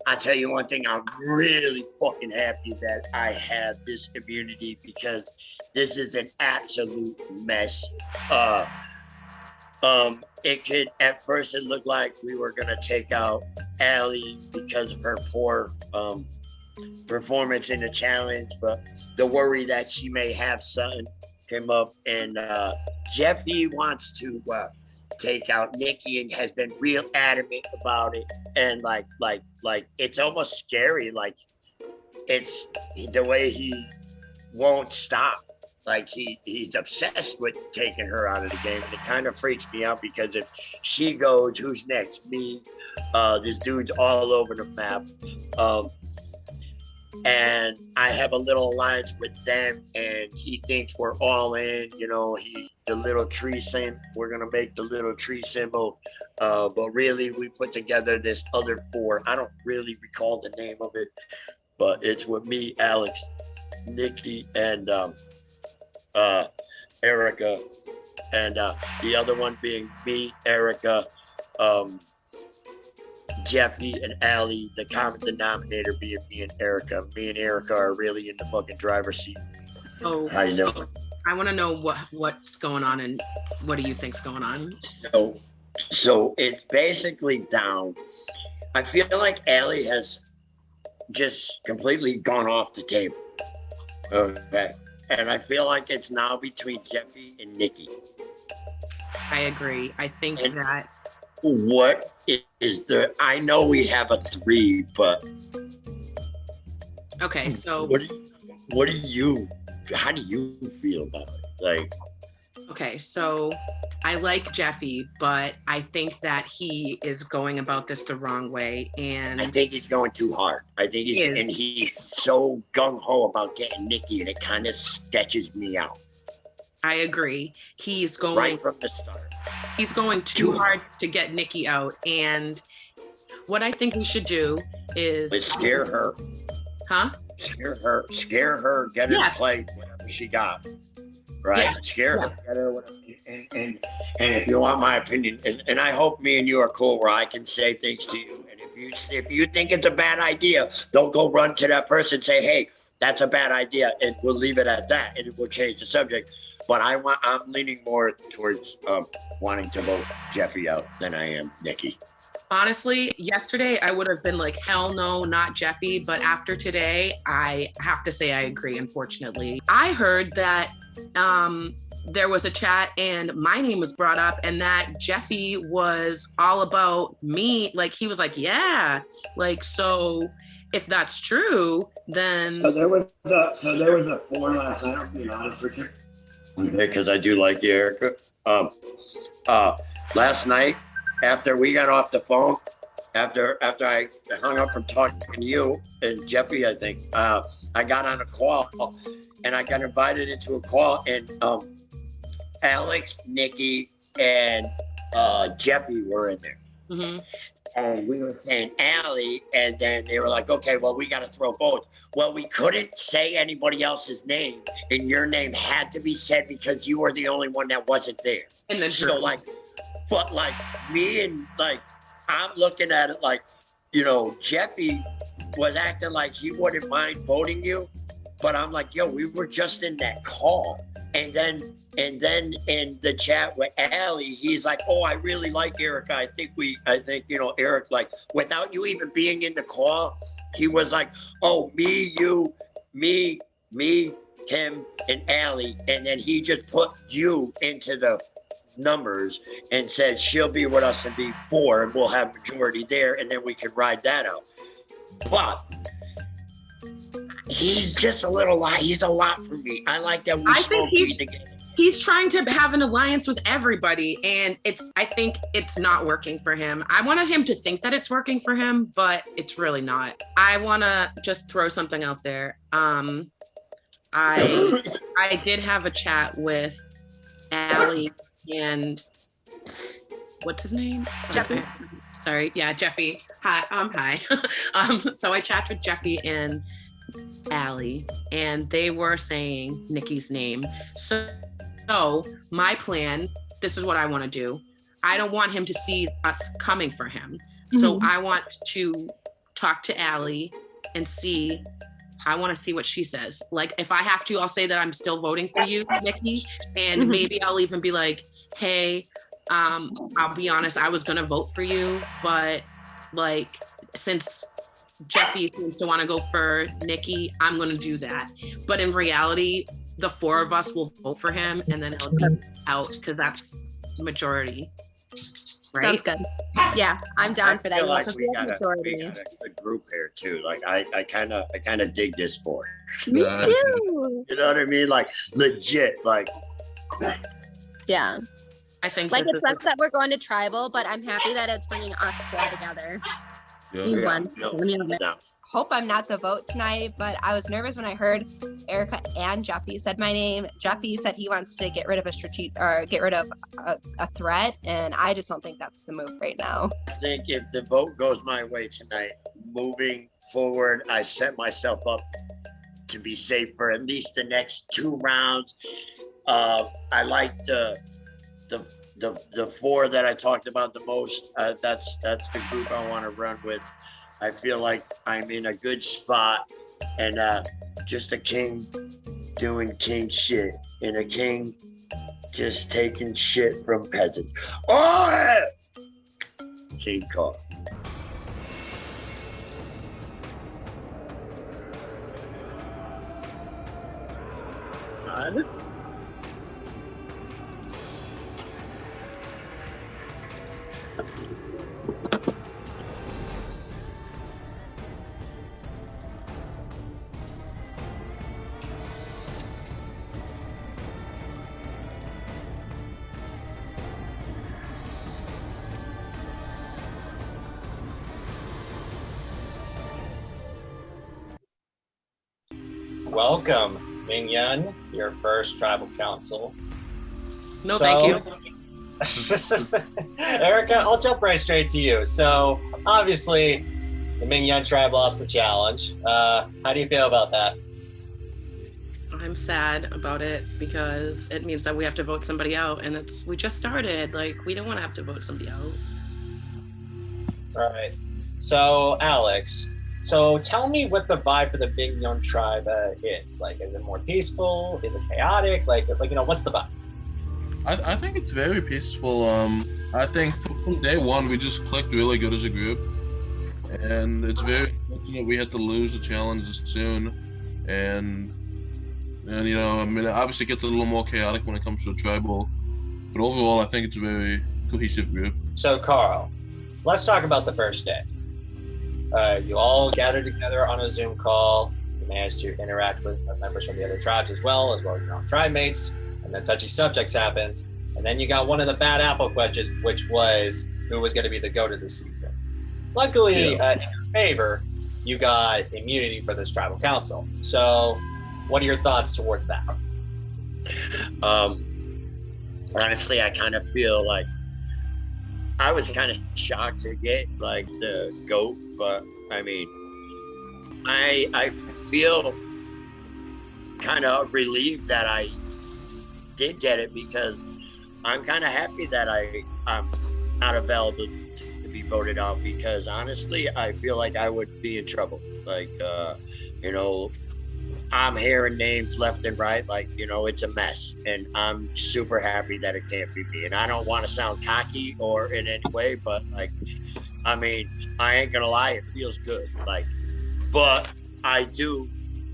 I tell you one thing, I'm really fucking happy that I have this immunity because this is an absolute mess. It could, at first it looked like we were gonna take out Allie because of her poor performance in the challenge, but the worry that she may have something came up, and Jeffy wants to take out Nikki and has been real adamant about it, and like it's almost scary. Like it's the way he won't stop. Like he's obsessed with taking her out of the game, and it kind of freaks me out because if she goes, who's next? Me. This dude's all over the map. And I have a little alliance with them, and he thinks we're all in. You know, the little tree symbol. We're gonna make the little tree symbol, but really we put together this other four. I don't really recall the name of it, but it's with me, Alex, Nikki, and Erica, and the other one being me, Erica, Jeffy, and Allie. The common denominator being me and Erica. Me and Erica are really in the fucking driver's seat. Oh, how you doing? I want to know what's going on and what do you think's going on? So it's basically down. I feel like Allie has just completely gone off the table. Okay. And I feel like it's now between Jeffy and Nikki. I agree. I think that. What is I know we have a 3, but. Okay, so. How do you feel about it? Like. Okay, so I like Jeffy, but I think that he is going about this the wrong way, and I think he's going too hard. I think he's so gung ho about getting Nikki, and it kind of sketches me out. I agree. He's going right from the start. He's going too hard to get Nikki out. And what I think we should do is Let's scare her. Huh? Scare her, get her to play whatever she got. Right? Yeah. Scare her, get her whatever. And if you want my opinion, and I hope me and you are cool where I can say things to you. And if you think it's a bad idea, don't go run to that person and say, hey, that's a bad idea, and we'll leave it at that, and it will change the subject. But I'm leaning more towards wanting to vote Jeffy out than I am Nikki. Honestly, yesterday I would have been like, hell no, not Jeffy. But after today, I have to say I agree, unfortunately. I heard that there was a chat and my name was brought up and that Jeffy was all about me. Like, he was like, yeah, like, so if that's true, then... So there was a 4 last night, I'll be honest with you. Because I do like Erica. Last night, after we got off the phone, after I hung up from talking to you and Jeffy, I think, I got on a call and I got invited into a call and Alex, Nikki, and Jeffy were in there. Mm-hmm. And we were saying Allie, and then they were like, okay, well, we got to throw votes. Well, we couldn't say anybody else's name, and your name had to be said because you were the only one that wasn't there. And then so, like, but like me and like, I'm looking at it like, you know, Jeffy was acting like he wouldn't mind voting you, but I'm like, yo, we were just in that call. And then in the chat with Allie, he's like, oh, I really like Erica. I think, you know, Eric, like, without you even being in the call, he was like, oh, me, you, me, him, and Allie. And then he just put you into the numbers and said, she'll be with us and be 4, and we'll have majority there, and then we can ride that out. But he's just a little lot. He's a lot for me. I like that we smoke weed together. He's trying to have an alliance with everybody, and I think it's not working for him. I wanted him to think that it's working for him, but it's really not. I want to just throw something out there. I did have a chat with Allie and what's his name? Jeffy. Sorry, yeah, Jeffy. Hi, hi. So I chatted with Jeffy and Allie, and they were saying Nikki's name. So my plan, this is what I want to do. I don't want him to see us coming for him. So I want to talk to Allie and I want to see what she says. Like, if I have to, I'll say that I'm still voting for you, Nikki. And maybe I'll even be like, hey, I'll be honest, I was going to vote for you. But like, since Jeffy seems to want to go for Nikki, I'm going to do that. But in reality, the 4 of us will vote for him, and then he'll be out because that's the majority. Right? Sounds good. Yeah, I'm down for that. Feel like Because we we have got majority. a group here too. Like I kind of dig this for. Me too. You know what I mean? Like legit. Like. Yeah. I think like it sucks that we're going to tribal, but I'm happy that it's bringing us 4 together. Me one. Let me hope I'm not the vote tonight, but I was nervous when I heard Erica and Jeffy said my name. Jeffy said he wants to get rid of a threat, and I just don't think that's the move right now. I think if the vote goes my way tonight, moving forward, I set myself up to be safe for at least the next 2 rounds. I like the 4 that I talked about the most. That's the group I want to run with. I feel like I'm in a good spot, and just a king doing king shit, and a king just taking shit from peasants. Oh, King Kong. Welcome, Ming, your first tribal council. No, thank you. Erica, I'll jump right straight to you. So, obviously, the Ming tribe lost the challenge. How do you feel about that? I'm sad about it because it means that we have to vote somebody out, and we just started. Like, we don't want to have to vote somebody out. All right. So, Alex, tell me what the vibe for the Ming tribe is. Like, is it more peaceful? Is it chaotic? Like what's the vibe? I think it's very peaceful. I think from day one we just clicked really good as a group, and it's very unfortunate we had to lose the challenge this soon, and obviously it gets a little more chaotic when it comes to the tribal, but overall I think it's a very cohesive group. So, Carl, let's talk about the first day. You all gathered together on a Zoom call. You managed to interact with members from the other tribes as well as your own tribe mates. And then touchy subjects happens. And then you got one of the bad apple questions, which was who was going to be the GOAT of the season. Luckily, in your favor, you got immunity for this tribal council. So what are your thoughts towards that? Honestly, I kind of feel like I was kind of shocked to get like the GOAT, but I mean, I feel kind of relieved that I did get it, because I'm kind of happy that I'm not available to be voted out, because honestly, I feel like I would be in trouble. Like, I'm hearing names left and right, like, it's a mess, and I'm super happy that it can't be me. And I don't want to sound cocky or in any way, but like, I mean, I ain't gonna lie, it feels good. Like, but I do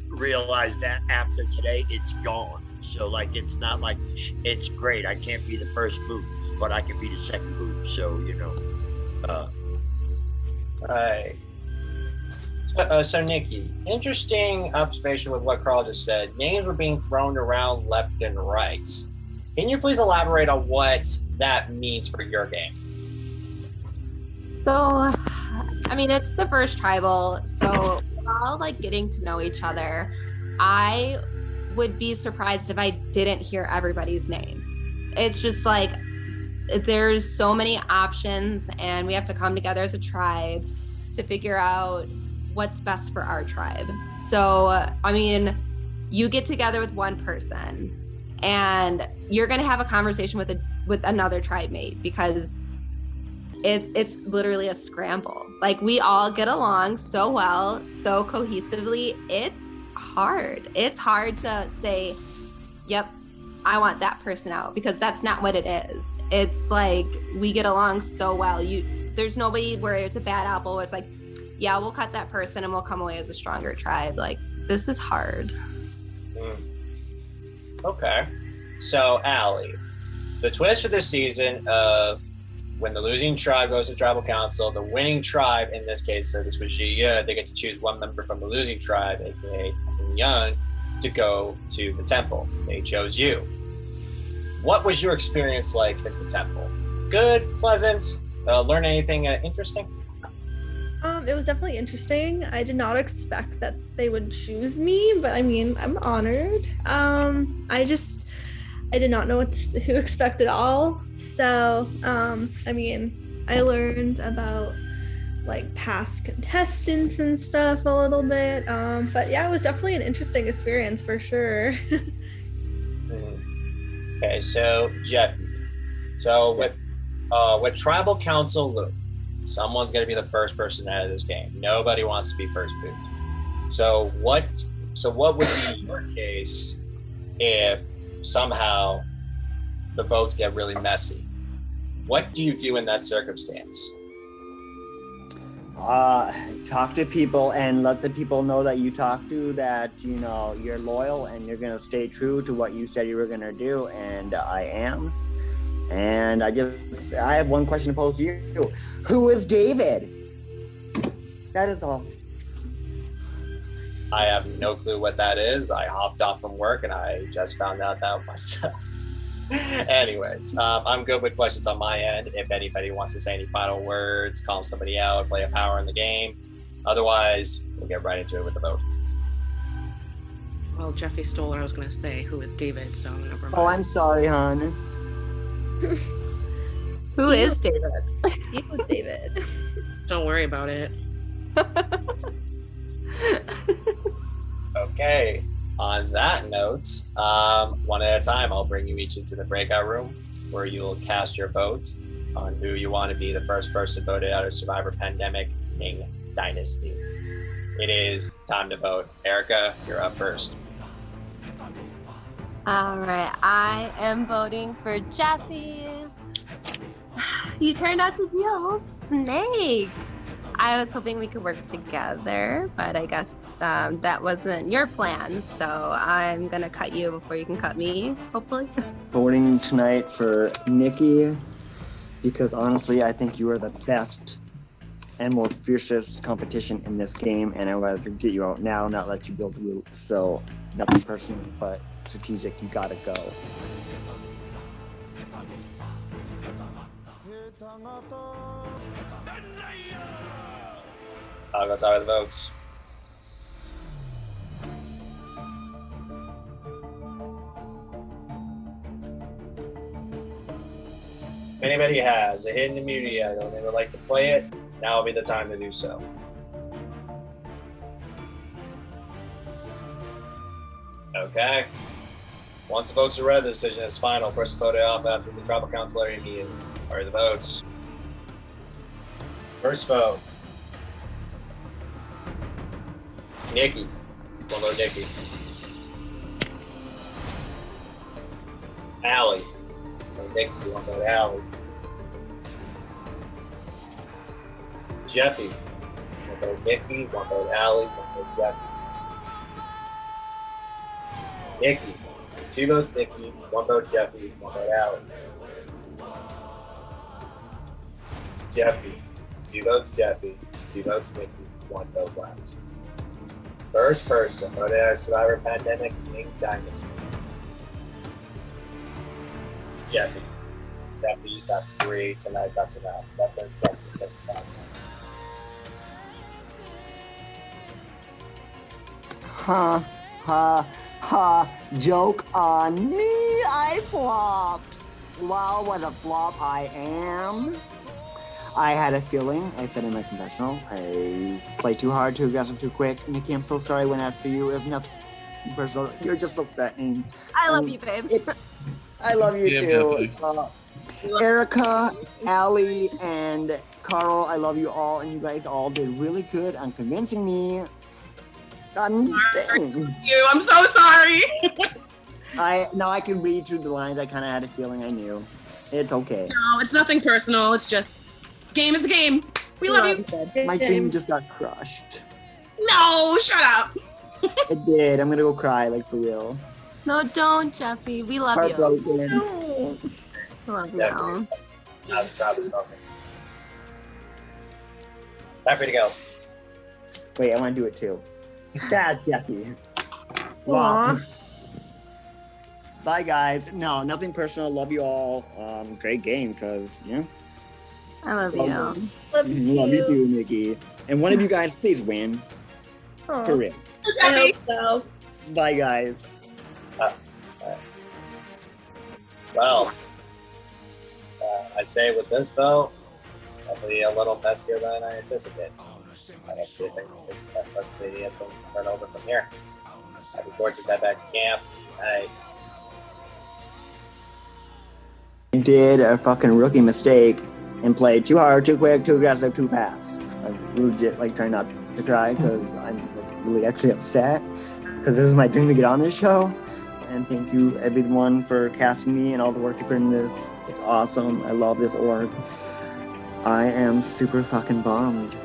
realize that after today, it's gone. So like, it's not like it's great. I can't be the first boot, but I can be the second boot. So, Right. So Nikki, interesting observation with what Carl just said. Names were being thrown around left and right. Can you please elaborate on what that means for your game? So, I mean, it's the first tribal, so we're all like getting to know each other. I would be surprised if I didn't hear everybody's name. It's just like, there's so many options, and we have to come together as a tribe to figure out what's best for our tribe. So, I mean, you get together with one person and you're going to have a conversation with another tribe mate, because it's literally a scramble. Like, we all get along so well, so cohesively. It's hard. It's hard to say, yep, I want that person out, because that's not what it is. It's like, we get along so well. There's nobody where it's a bad apple where it's like, yeah, we'll cut that person and we'll come away as a stronger tribe. Like, this is hard. Okay. So, Allie, the twist for this season of when the losing tribe goes to tribal council, the winning tribe, in this case, so this was Jia, they get to choose one member from the losing tribe, aka Young, to go to the temple. They chose you. What was your experience like at the temple? Good, pleasant, learn anything interesting? It was definitely interesting. I did not expect that they would choose me, but I mean, I'm honored. I did not know what to expect at all. So, I mean, I learned about like past contestants and stuff a little bit. But yeah, it was definitely an interesting experience for sure. Okay, so Jeffy, with tribal council loop, someone's going to be the first person out of this game. Nobody wants to be first boot. So what would be your case if somehow the votes get really messy? What do you do in that circumstance? Talk to people and let the people know that you talk to that, you're loyal and you're going to stay true to what you said you were going to do. And I am. And I have one question to pose to you. Who is David? That is all. I have no clue what that is. I hopped off from work and I just found out that myself. Anyways, I'm good with questions on my end. If anybody wants to say any final words, call somebody out, play a power in the game. Otherwise, we'll get right into it with the vote. Well, Jeffy stole what I was going to say. Who is David? So never mind. Oh, I'm sorry, hon. Who is David? He was David. Don't worry about it. Okay. On that note, one at a time, I'll bring you each into the breakout room where you'll cast your vote on who you want to be the first person voted out of Survivor Pandemic Ming Dynasty. It is time to vote. Erica, you're up first. All right, I am voting for Jeffy. You turned out to be a whole snake. I was hoping we could work together, but I guess that wasn't your plan. So I'm gonna cut you before you can cut me, hopefully. Voting tonight for Nikki because honestly, I think you are the best and most fiercest competition in this game, and I'd rather get you out now, not let you build roots. So nothing personal, but strategic. You gotta go. I'll go start with the votes. If anybody has a hidden immunity item and would like to play it, now will be the time to do so. Okay. Once the votes are read, the decision is final. Person voted off after the tribal council area meeting. Are the votes? First vote. Nikki. One vote Nikki. Allie. One vote Nikki. One vote Allie. Jeffy. One vote Nikki. One vote Allie. One vote Jeffy. Nikki. It's 2 votes Nikki. 1 vote Jeffy. 1 vote Allie. Jeffy. 2 votes Jeffy. 2 votes Nikki. 1 vote left. First person voted out of Survivor Pandemic Ming Dynasty. Jeffy. Jeffy, that's 3. Tonight, that's enough. That brings up to 75. Ha, ha, ha. Joke on me. I flopped. Wow, what a flop I am. I had a feeling, I said in my confessional, I played too hard, too aggressive, too quick. Nikki, I'm so sorry I went after you. It was nothing personal. You're just so threatening. I love you, babe. I love you Yeah, too. definitely. Erica, Allie, and Carl, I love you all, and you guys all did really good on convincing me. I'm staying. I'm so sorry. Now I can read through the lines. I kind of had a feeling I knew. It's okay. No, it's nothing personal. It's just game is a game. We love you. My dream just got crushed. No, shut up. It did. I'm gonna go cry, like for real. No, don't, Jeffy. We love you. Heartbroken. We love you. Now the tribe is spoken. Time for you to go. Wait, I want to do it too. That's Jeffy. Aw. Wow. Bye, guys. No, nothing personal. Love you all. Great game, cause yeah. I love you. Love Love you too, Nikki. And one of you guys, please win. Aw. For real. I hope so. Bye, guys. Well, I say with this vote, probably a little messier than I anticipated. Let's see if things turn over from here. Happy Torches head back to camp. I did a fucking rookie mistake and played too hard, too quick, too aggressive, too fast. I'm legit like trying not to cry because I'm like, really actually upset because this is my dream to get on this show. And thank you everyone for casting me and all the work you put in this. It's awesome. I love this org. I am super fucking bummed.